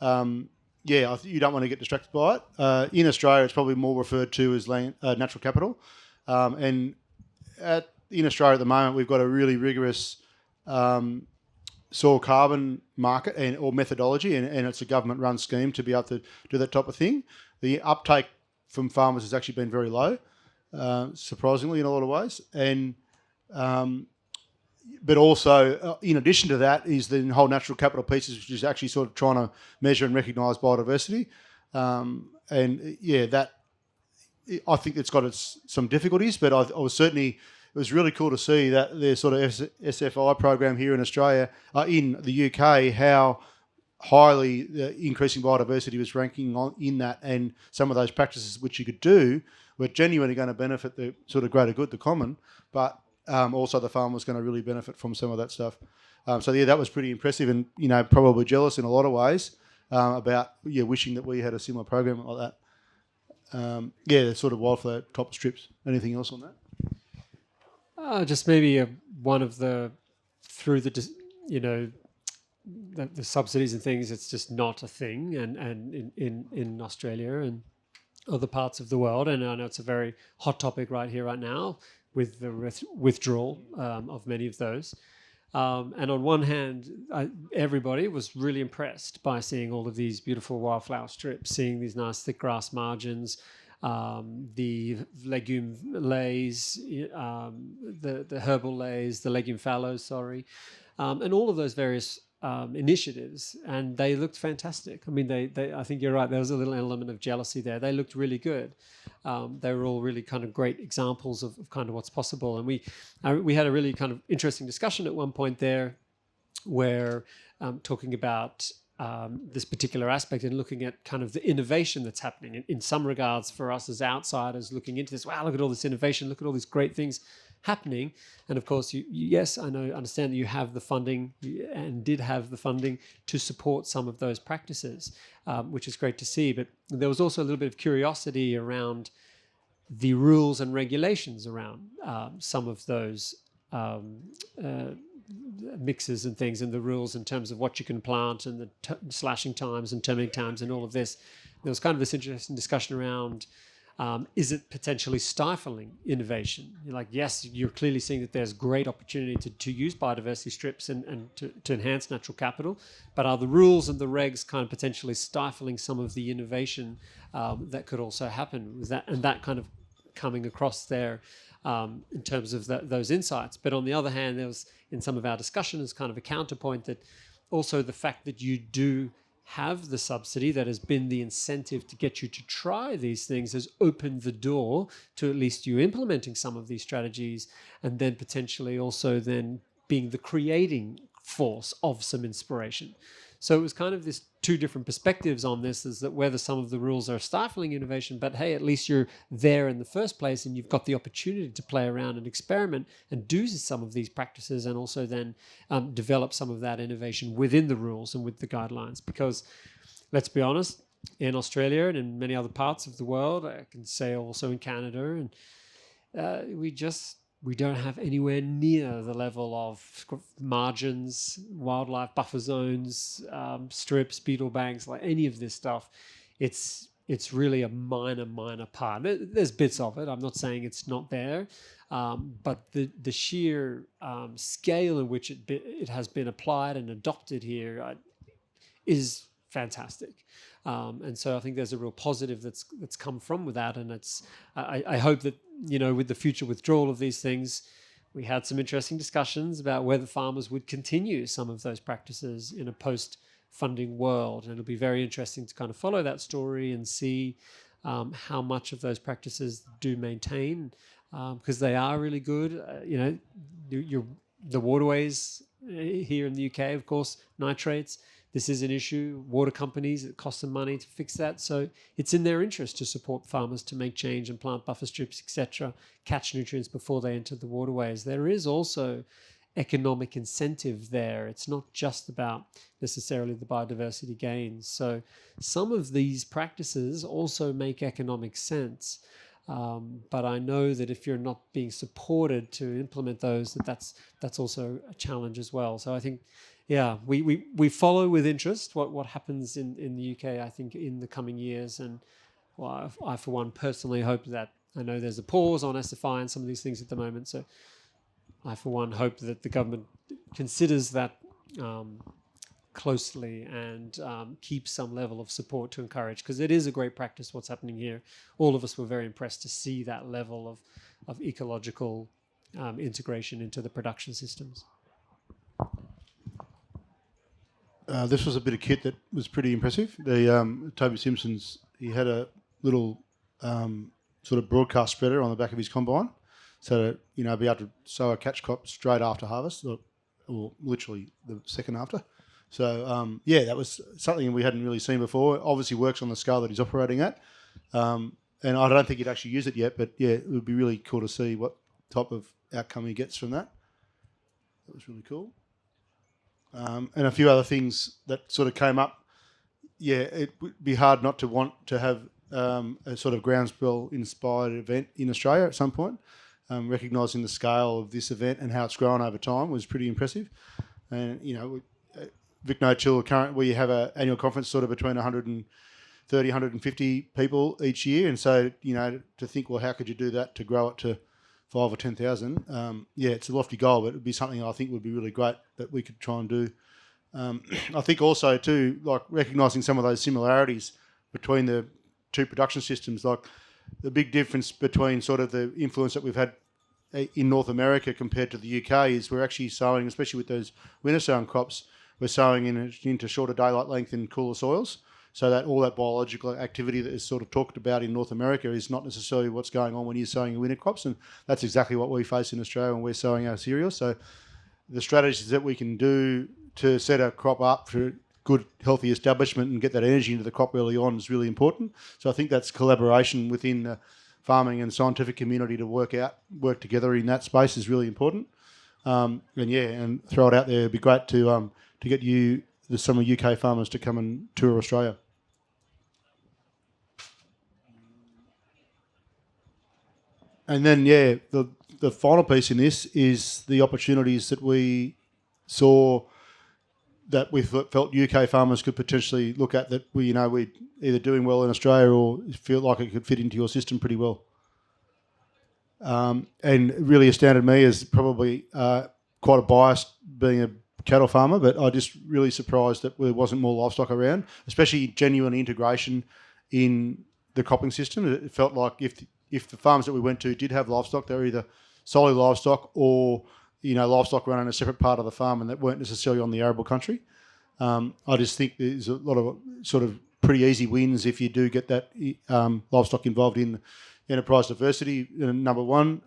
you don't want to get distracted by it. In Australia, it's probably more referred to as natural capital. And in Australia at the moment, we've got a really rigorous soil carbon market or methodology, and it's a government-run scheme to be able to do that type of thing. The uptake from farmers has actually been very low, surprisingly, in a lot of ways. And but also, in addition to that, is the whole natural capital pieces, which is actually sort of trying to measure and recognise biodiversity. That I think it's got some difficulties, but I was certainly, it was really cool to see that their sort of SFI program here in Australia, in the UK, how highly the increasing biodiversity was ranking in that, and some of those practices which you could do were genuinely going to benefit the sort of greater good, the common, but also the farm was going to really benefit from some of that stuff. That was pretty impressive, and probably jealous in a lot of ways about wishing that we had a similar program like that. The sort of wildflower top strips. Anything else on that? Just maybe one of the subsidies and things. It's just not a thing, and in Australia and other parts of the world, and I know it's a very hot topic right here, right now, with the withdrawal of many of those. And on one hand, everybody was really impressed by seeing all of these beautiful wildflower strips, seeing these nice thick grass margins, the legume lays, the herbal lays, the legume fallows, and all of those various initiatives, and they looked fantastic. I mean, I think you're right. There was a little element of jealousy there. They looked really good. They were all really kind of great examples of kind of what's possible. And we had a really kind of interesting discussion at one point there, where talking about this particular aspect and looking at kind of the innovation that's happening. In some regards, for us as outsiders looking into this, wow, look at all this innovation, look at all these great things happening. And of course, yes, I understand that you have the funding and did have the funding to support some of those practices, which is great to see. But there was also a little bit of curiosity around the rules and regulations around some of those mixes and things, and the rules in terms of what you can plant and the slashing times and terminating times and all of this. There was kind of this interesting discussion around, is it potentially stifling innovation? You're like, yes, you're clearly seeing that there's great opportunity to use biodiversity strips and to enhance natural capital, but are the rules and the regs kind of potentially stifling some of the innovation that could also happen with that, and that kind of coming across there in terms of those insights. But on the other hand, there was, in some of our discussion, as kind of a counterpoint, that also the fact that you do have the subsidy that has been the incentive to get you to try these things has opened the door to at least you implementing some of these strategies, and then potentially also then being the creating force of some inspiration. So it was kind of this two different perspectives on this, is that whether some of the rules are stifling innovation, but hey, at least you're there in the first place and you've got the opportunity to play around and experiment and do some of these practices, and also then develop some of that innovation within the rules and with the guidelines. Because let's be honest, in Australia and in many other parts of the world, I can say also in Canada, and we don't have anywhere near the level of margins, wildlife buffer zones, strips, beetle banks, like any of this stuff. It's really a minor part. There's bits of it. I'm not saying it's not there, but the sheer scale in which it has been applied and adopted here is fantastic. And so I think there's a real positive that's come from with that. And I hope that, with the future withdrawal of these things, we had some interesting discussions about whether farmers would continue some of those practices in a post-funding world. And it'll be very interesting to kind of follow that story and see how much of those practices do maintain, because they are really good. The waterways here in the UK, of course, nitrates. This is an issue. Water companies, it costs them money to fix that. So it's in their interest to support farmers to make change and plant buffer strips, etc., catch nutrients before they enter the waterways. There is also economic incentive there. It's not just about necessarily the biodiversity gains. So some of these practices also make economic sense. But I know that if you're not being supported to implement those, that's also a challenge as well. So I think, yeah, we follow with interest what happens in the UK, I think, in the coming years. And well, I, for one, personally hope that, I know there's a pause on SFI and some of these things at the moment. So I, for one, hope that the government considers that closely and keeps some level of support to encourage, because it is a great practice what's happening here. All of us were very impressed to see that level of ecological integration into the production systems. This was a bit of kit that was pretty impressive. The Toby Simpson's, he had a little sort of broadcast spreader on the back of his combine, so to be able to sow a catch crop straight after harvest, or literally the second after. So that was something we hadn't really seen before. Obviously works on the scale that he's operating at, and I don't think he'd actually used it yet. But yeah, it would be really cool to see what type of outcome he gets from that. That was really cool. And a few other things that sort of came up. Yeah, it would be hard not to want to have a sort of Groundswell-inspired event in Australia at some point. Recognising the scale of this event and how it's grown over time was pretty impressive. And, VicNoTill current, we have an annual conference sort of between 130, 150 people each year. And so, to think, well, how could you do that to grow it to 5 or 10,000? It's a lofty goal, but it would be something I think would be really great that we could try and do. I think also too, like recognising some of those similarities between the two production systems, like the big difference between sort of the influence that we've had in North America compared to the UK is we're actually sowing, especially with those winter sowing crops, we're sowing into shorter daylight length in cooler soils, so that all that biological activity that is sort of talked about in North America is not necessarily what's going on when you're sowing your winter crops, and that's exactly what we face in Australia when we're sowing our cereals. So the strategies that we can do to set a crop up for good, healthy establishment and get that energy into the crop early on is really important. So I think that's collaboration within the farming and scientific community to work together in that space is really important. And throw it out there. It'd be great to get some of UK farmers to come and tour Australia. And then, the final piece in this is the opportunities that we saw that we felt UK farmers could potentially look at, that we're either doing well in Australia or feel like it could fit into your system pretty well. And it really astounded me as probably quite a bias being a cattle farmer, but I just really surprised that there wasn't more livestock around, especially genuine integration in the cropping system. It felt like if the farms that we went to did have livestock, they were either solely livestock or livestock run in a separate part of the farm and that weren't necessarily on the arable country. I just think there's a lot of sort of pretty easy wins if you do get that livestock involved in enterprise diversity. Number one,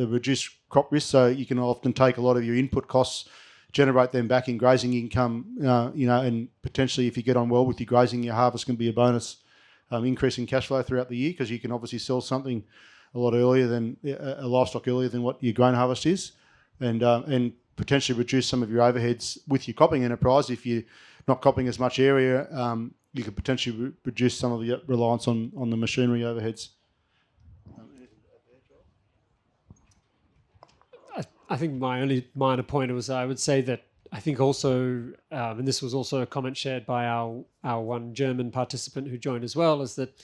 reduce crop risk, so you can often take a lot of your input costs, generate them back in grazing income, and potentially if you get on well with your grazing, your harvest can be a bonus, increase in cash flow throughout the year, because you can obviously sell something a lot earlier than a livestock earlier than what your grain harvest is, and potentially reduce some of your overheads with your cropping enterprise. If you're not cropping as much area, you could potentially reduce some of the reliance on the machinery overheads. I think my only minor point was I would say that I think also, and this was also a comment shared by our one German participant who joined as well, is that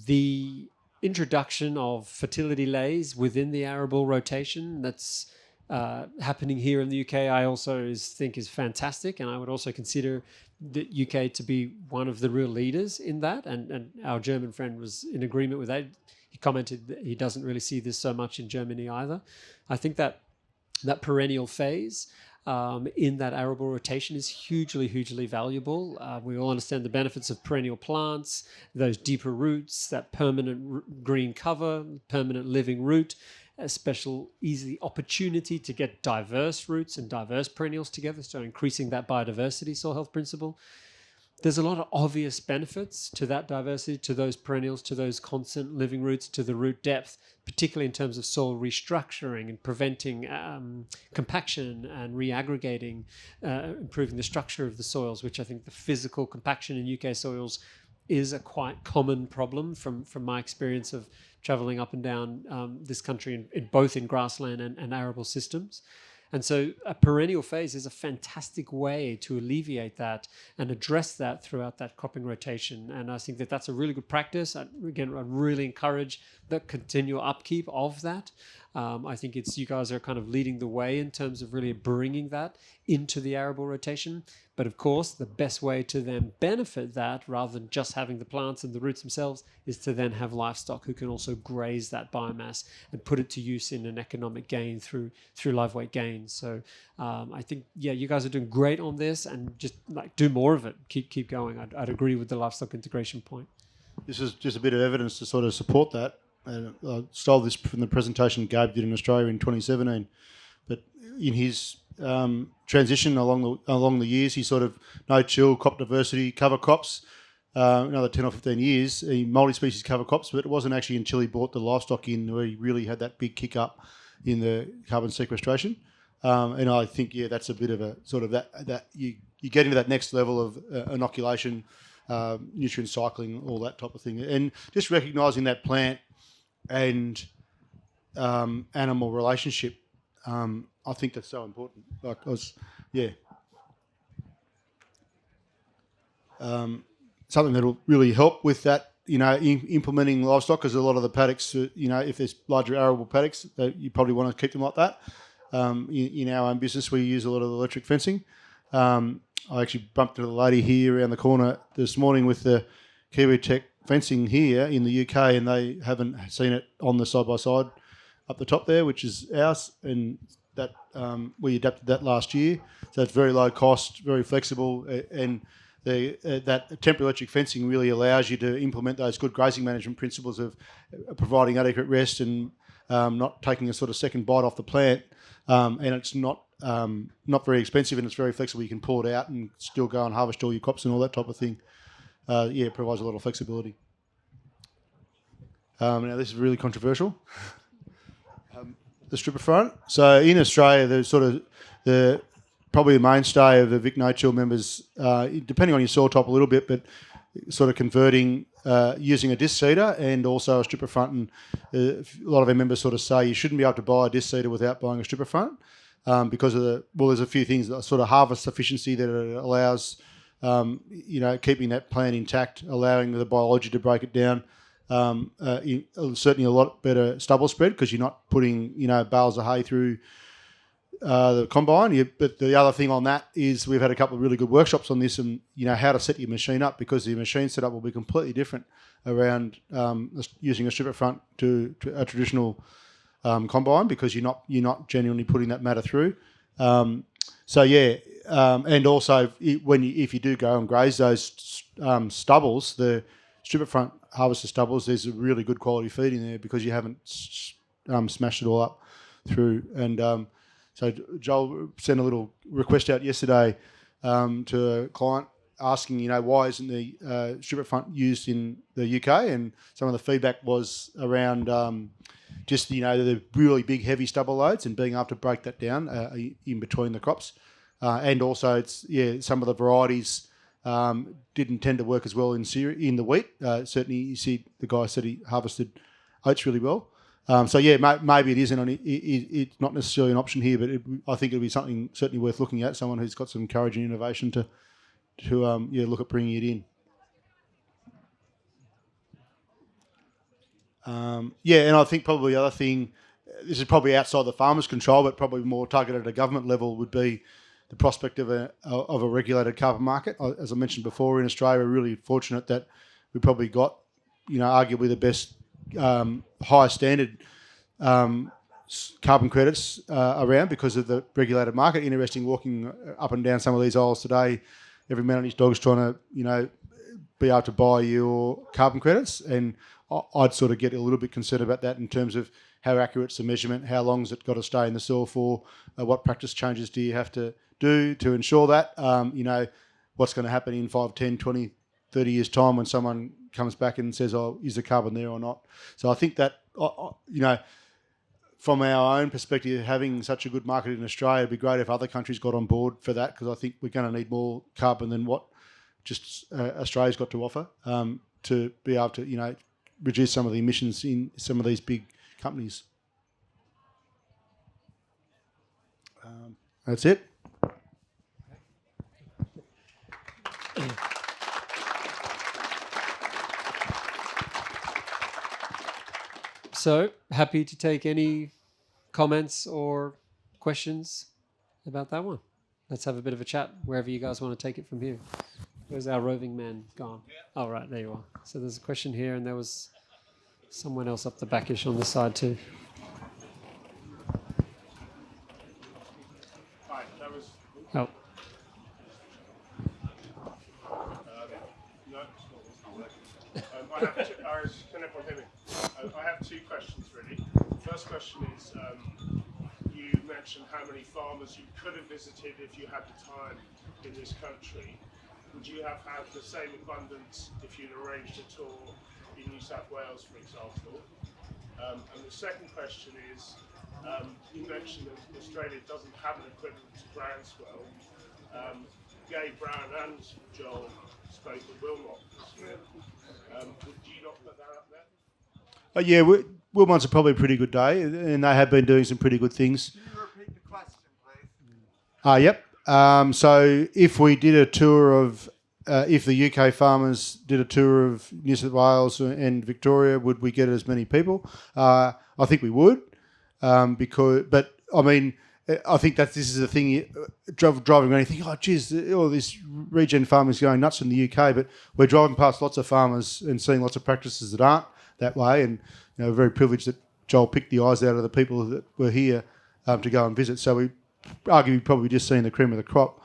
the introduction of fertility lays within the arable rotation that's happening here in the UK, I also think is fantastic, and I would also consider the UK to be one of the real leaders in that, and our German friend was in agreement with that. He commented that he doesn't really see this so much in Germany either. I think that perennial phase in that arable rotation is hugely valuable. We all understand the benefits of perennial plants, those deeper roots, that permanent green cover, permanent living root, a special easy opportunity to get diverse roots and diverse perennials together, so increasing that biodiversity soil health principle. There's a lot of obvious benefits to that diversity, to those perennials, to those constant living roots, to the root depth, particularly in terms of soil restructuring and preventing compaction and reaggregating, improving the structure of the soils, which I think the physical compaction in UK soils is a quite common problem from my experience of travelling up and down this country, both in grassland and arable systems. And so a perennial phase is a fantastic way to alleviate that and address that throughout that cropping rotation. And I think that that's a really good practice. I really encourage the continual upkeep of that. I think you guys are kind of leading the way in terms of really bringing that into the arable rotation. But of course, the best way to then benefit that, rather than just having the plants and the roots themselves, is to then have livestock who can also graze that biomass and put it to use in an economic gain through live weight gains. So I think, you guys are doing great on this, and just do more of it. Keep going. I'd agree with the livestock integration point. This is just a bit of evidence to sort of support that. I stole this from the presentation Gabe did in Australia in 2017. But in his transition along the years, he sort of no-till, crop diversity, cover crops, another 10 or 15 years, he multi-species cover crops, but it wasn't actually until he brought the livestock in where he really had that big kick up in the carbon sequestration. And I think, that's a bit of a sort of that you get into that next level of inoculation, nutrient cycling, all that type of thing. And just recognising that plant and animal relationship, I think that's so important. Something that'll really help with that, implementing livestock, because a lot of the paddocks, if there's larger arable paddocks, you probably want to keep them like that. In our own business, we use a lot of electric fencing. I actually bumped into the lady here around the corner this morning with the Kiwi Tech fencing here in the UK, and they haven't seen it on the side-by-side up the top there, which is ours, and we adapted that last year. So it's very low cost, very flexible, and that temporary electric fencing really allows you to implement those good grazing management principles of providing adequate rest and not taking a sort of second bite off the plant. And it's not very expensive, and it's very flexible. You can pull it out and still go and harvest all your crops and all that type of thing. It provides a lot of flexibility. Now this is really controversial. The stripper front. So in Australia, probably the mainstay of the VicNoTill members, depending on your soil type a little bit, but sort of converting using a disc seeder and also a stripper front. And a lot of our members sort of say you shouldn't be able to buy a disc seeder without buying a stripper front because of there's a few things, sort of harvest efficiency that it allows, keeping that plant intact, allowing the biology to break it down. Certainly a lot better stubble spread because you're not putting bales of hay through the combine. But the other thing on that is we've had a couple of really good workshops on this and how to set your machine up, because the machine setup will be completely different around using a stripper front to a traditional combine, because you're not genuinely putting that matter through. And also if you do go and graze those stubbles, the stripper front harvester stubbles, there's a really good quality feed in there because you haven't smashed it all up through. And so Joel sent a little request out yesterday to a client asking, why isn't the stripper front used in the UK? And some of the feedback was around just the really big heavy stubble loads and being able to break that down in between the crops. And also some of the varieties didn't tend to work as well in the wheat. Certainly, you see the guy said he harvested oats really well. Maybe it isn't. It's not necessarily an option here, but I think it'll be something certainly worth looking at. Someone who's got some courage and innovation to look at bringing it in. And I think probably the other thing, this is probably outside the farmer's control, but probably more targeted at a government level, would be the prospect of a regulated carbon market. As I mentioned before, in Australia, we're really fortunate that we probably got, arguably the best, highest standard carbon credits around because of the regulated market. Interesting, walking up and down some of these aisles today, every man and his dog's trying to, be able to buy your carbon credits, and I'd sort of get a little bit concerned about that in terms of how accurate's the measurement, how long's it got to stay in the soil for, what practice changes do you have to do to ensure that, what's going to happen in 5, 10, 20, 30 years' time when someone comes back and says, oh, is the carbon there or not? So I think that, from our own perspective, having such a good market in Australia, it'd be great if other countries got on board for that, because I think we're going to need more carbon than what just Australia's got to offer to be able to, reduce some of the emissions in some of these big companies. That's it. So, happy to take any comments or questions about that one. Let's have a bit of a chat wherever you guys want to take it from here. Where's our roving man gone? Oh, right, there you are. So there's a question here, and there was someone else up the backish on the side too. Hi, that was... Oh. No, it's not working. I have two questions, really. The first question is, you mentioned how many farmers you could have visited if you had the time in this country. Would you have had the same abundance if you'd arranged a tour in New South Wales, for example? And the second question is, you mentioned that Australia doesn't have an equivalent to Groundswell. Gabe Brown and Joel spoke at Wilmot this year. Would you not put that up there? Wilmot's probably a pretty good day, and they have been doing some pretty good things. Can you repeat the question, please? Yep. So if we did a tour of, if the UK farmers did a tour of New South Wales and Victoria, would we get as many people? I think we would, I think that this is the thing. Driving around, you think, oh, geez, all this regen farming is going nuts in the UK, but we're driving past lots of farmers and seeing lots of practices that aren't that way, and very privileged that Joel picked the eyes out of the people that were here to go and visit. So we arguably probably just seen the cream of the crop.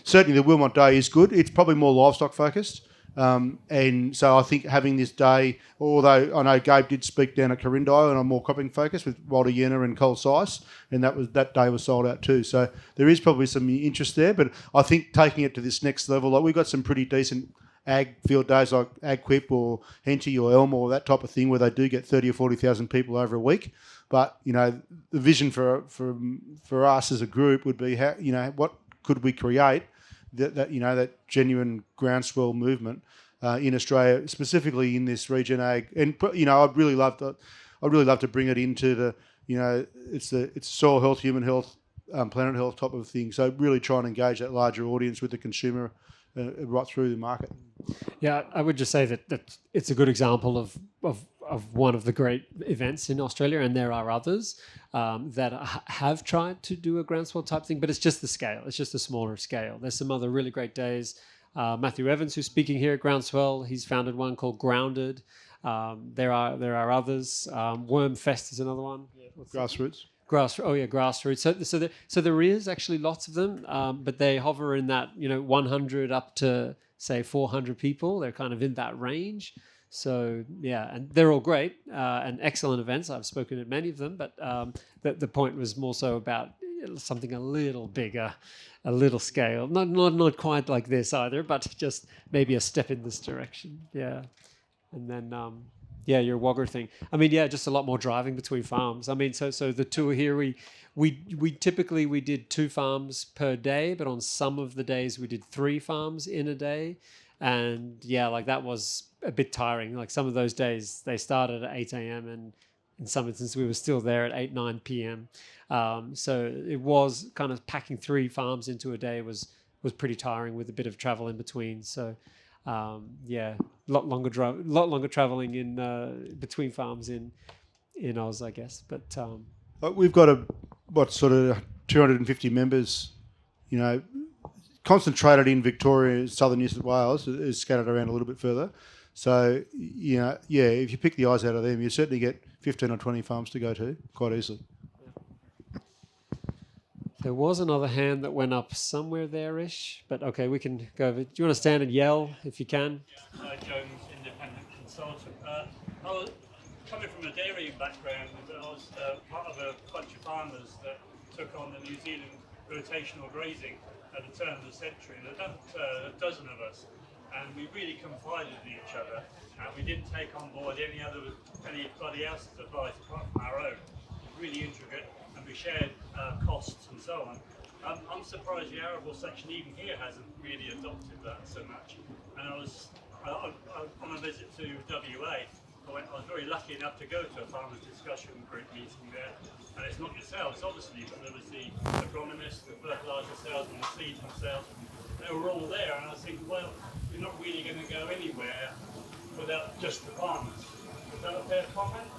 Certainly the Wilmot Day is good. It's probably more livestock focused. And so I think having this day, although I know Gabe did speak down at Corindai on a more cropping focus with Walter Yenna and Cole Sice, and that day was sold out too. So there is probably some interest there, but I think taking it to this next level, like we've got some pretty decent ag field days like Ag Quip or Henty or Elmore, that type of thing, where they do get 30 or 40,000 people over a week. But the vision for us as a group would be how what could we create that genuine groundswell movement in Australia, specifically in this regen ag. And I'd really love to bring it into the it's soil health, human health, planet health type of thing. So really try and engage that larger audience with the consumer right through the market. Yeah, I would just say that it's a good example of one of the great events in Australia, and there are others that have tried to do a groundswell type thing, but it's just the scale. It's just a smaller scale. There's some other really great days. Matthew Evans, who's speaking here at Groundswell, he's founded one called Grounded. There are others. Wormfest is another one. Grassroots. Grassroots. So there is actually lots of them, but they hover in that 100 up to say 400 people. They're kind of in that range. So yeah, and they're all great and excellent events. I've spoken at many of them, but the point was more so about something a little bigger, a little scale. Not quite like this either, but just maybe a step in this direction. Yeah, and then. Your Wagga thing. I mean, just a lot more driving between farms. I mean, so the tour here, we typically we did 2 farms per day, but on some of the days we did 3 farms in a day, and that was a bit tiring. Like some of those days they started at 8 a.m. and in some instances we were still there at 9 p.m. So it was kind of packing 3 farms into a day was pretty tiring with a bit of travel in between. So. Lot longer traveling in between farms in Oz, I guess. But we've got sort of 250 members, concentrated in Victoria, southern New South Wales, is scattered around a little bit further. So if you pick the eyes out of them, you certainly get 15 or 20 farms to go to quite easily. There was another hand that went up somewhere there-ish, but okay, we can go over. Do you want to stand and yell if you can? Yeah, Jones, independent consultant. I was coming from a dairy background. I was part of a bunch of farmers that took on the New Zealand rotational grazing at the turn of the century. There were a dozen of us, and we really confided in each other, and we didn't take on board anybody else's advice apart from our own. It was really intricate. And we shared costs and so on. I'm surprised the arable section even here hasn't really adopted that so much. And I was on a visit to WA. I was very lucky enough to go to a farmers discussion group meeting there. And it's not yourselves, obviously, but there was the agronomists, the fertiliser sales and the seed themselves. They were all there, and I was thinking, well, you're not really going to go anywhere without just the farmers. Is that a fair comment?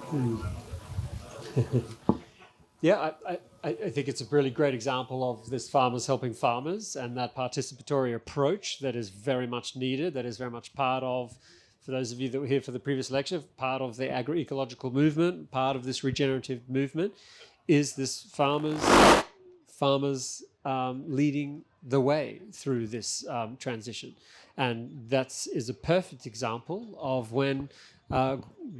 Yeah, I think it's a really great example of this farmers helping farmers and that participatory approach that is very much needed, that is very much part of, for those of you that were here for the previous lecture, part of the agroecological movement, part of this regenerative movement, is this farmers leading the way through this transition. And that is a perfect example of when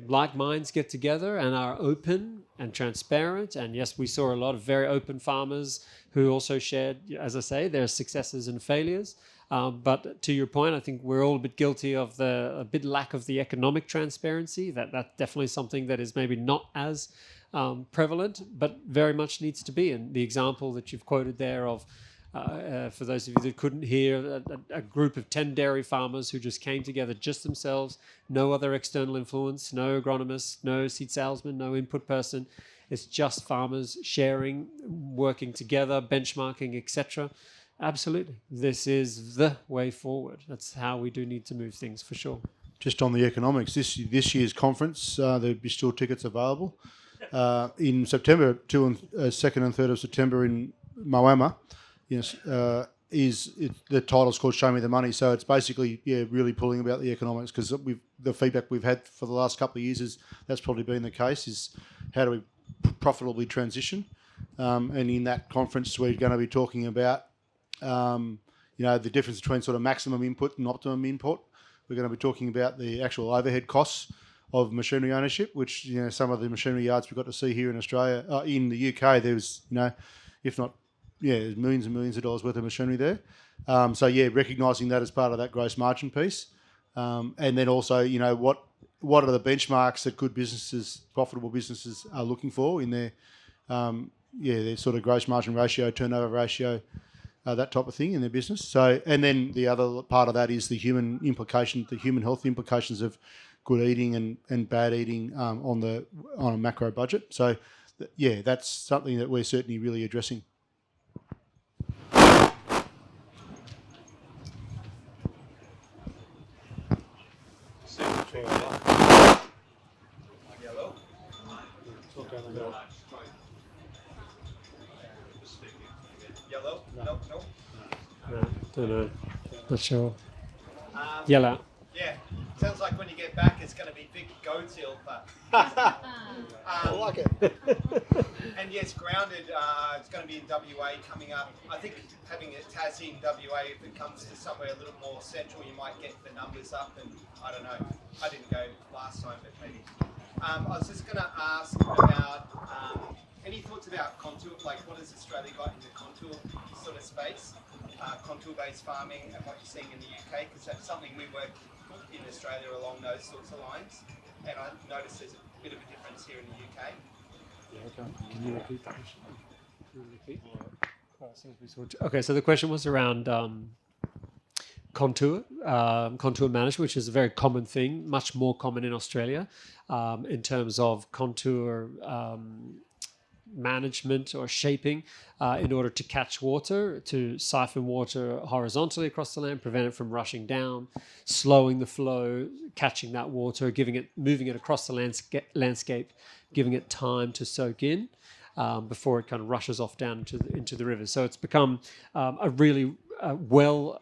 like minds get together and are open and transparent. And yes, we saw a lot of very open farmers who also shared, as I say, their successes and failures. But to your point, I think we're all a bit guilty of a bit lack of the economic transparency. That's definitely something that is maybe not as prevalent, but very much needs to be. And the example that you've quoted there of, for those of you that couldn't hear, a group of 10 dairy farmers who just came together just themselves, no other external influence, no agronomist, no seed salesman, no input person. It's just farmers sharing, working together, benchmarking, etc. Absolutely. This is the way forward. That's how we do need to move things for sure. Just on the economics, this year's conference, there'll be still tickets available. In September, 2nd and 3rd of September in Moama, yes, the title's called Show Me the Money. So it's basically, really pulling about the economics, because the feedback we've had for the last couple of years is that's probably been the case, is how do we profitably transition And in that conference, we're going to be talking about, the difference between sort of maximum input and optimum input. We're going to be talking about the actual overhead costs of machinery ownership, which, some of the machinery yards we've got to see here in Australia, in the UK, there's, if not, there's millions and millions of dollars worth of machinery there. Recognising that as part of that gross margin piece. And then also, what are the benchmarks that good businesses, profitable businesses are looking for in their, their sort of gross margin ratio, turnover ratio, that type of thing in their business. So, and then the other part of that is the human implication, the human health implications of good eating and bad eating on a macro budget. So, that's something that we're certainly really addressing. Yellow? No. Don't know. Not sure. Yellow. Yeah. Sounds like when you get back, it's going to be VicNoTill, but I like it. and yes, grounded. It's going to be in WA coming up. I think having a Tassie in WA, if it comes to somewhere a little more central, you might get the numbers up. And I don't know. I didn't go last time, but maybe. I was just going to ask about any thoughts about contour. Like, what has Australia got in the contour sort of space? Contour-based farming and what you're seeing in the UK, because that's something we work in Australia along those sorts of lines, and I noticed there's a bit of a difference here in the UK. Yeah, okay. Can you repeat that question? Okay, so the question was around contour management, which is a very common thing, much more common in Australia, in terms of contour management or shaping in order to catch water, to siphon water horizontally across the land, prevent it from rushing down, slowing the flow, catching that water, moving it across the landscape, giving it time to soak in before it kind of rushes off down into the river. So it's become a really well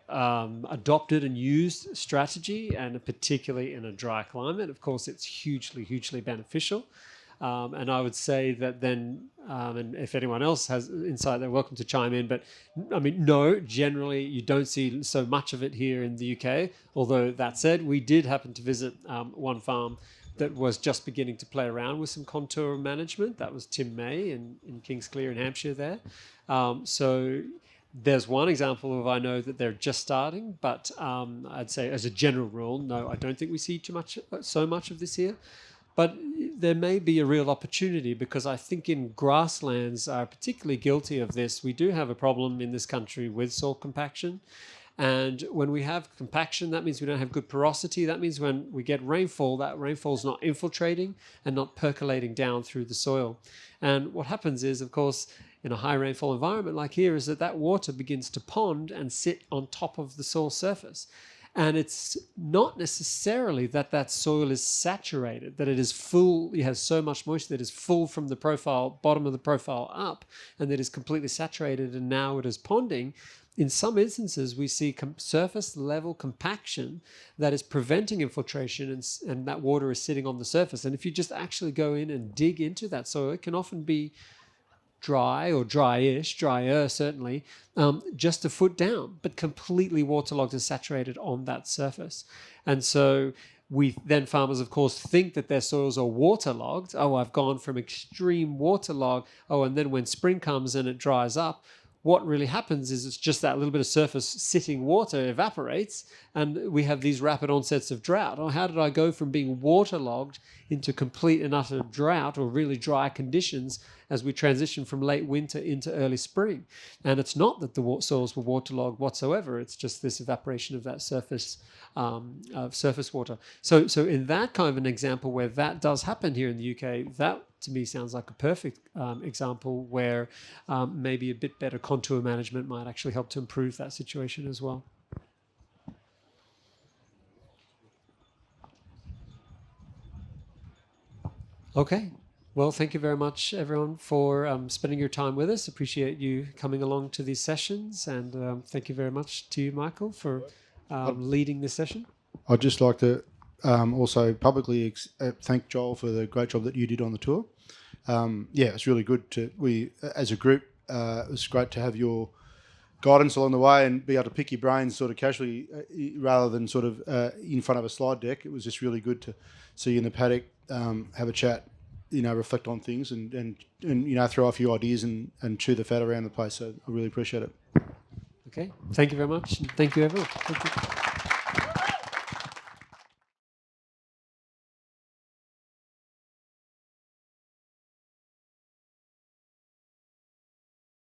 adopted and used strategy, and particularly in a dry climate. Of course, it's hugely beneficial. And I would say that then, and if anyone else has insight, they're welcome to chime in. But I mean, no, generally you don't see so much of it here in the UK. Although that said, we did happen to visit one farm that was just beginning to play around with some contour management. That was Tim May in Kingsclear in Hampshire there. So there's one example of, I know that they're just starting, but I'd say as a general rule, no, I don't think we see so much of this here. But there may be a real opportunity, because I think in grasslands are particularly guilty of this. We do have a problem in this country with soil compaction. And when we have compaction, that means we don't have good porosity. That means when we get rainfall, that rainfall is not infiltrating and not percolating down through the soil. And what happens is, of course, in a high rainfall environment like here, is that water begins to pond and sit on top of the soil surface. And it's not necessarily that soil is saturated, that it is full, it has so much moisture that is full from the bottom of the profile up, and that is completely saturated, and now it is ponding. In some instances, we see surface level compaction that is preventing infiltration, and that water is sitting on the surface. And if you just actually go in and dig into that soil, it can often be dry or drier certainly, just a foot down, but completely waterlogged and saturated on that surface. And so farmers, of course, think that their soils are waterlogged. Oh, I've gone from extreme waterlog. Oh, and then when spring comes and it dries up, what really happens is it's just that little bit of surface sitting water evaporates, and we have these rapid onsets of drought. Oh, how did I go from being waterlogged into complete and utter drought or really dry conditions as we transition from late winter into early spring? And it's not that the soils were waterlogged whatsoever. It's just this evaporation of that surface water. So in that kind of an example where that does happen here in the UK, that to me sounds like a perfect example where maybe a bit better contour management might actually help to improve that situation as well. Okay. Well, thank you very much, everyone, for spending your time with us. Appreciate you coming along to these sessions, and thank you very much to you, Michael, for leading this session. I'd just like to also publicly thank Joel for the great job that you did on the tour. yeah, it's really good as a group. It was great to have your guidance along the way and be able to pick your brains sort of casually rather than sort of in front of a slide deck. It was just really good to see you in the paddock, have a chat, reflect on things and throw a few ideas and chew the fat around the place. So I really appreciate it. Okay, thank you very much. Thank you, everyone. Thank you.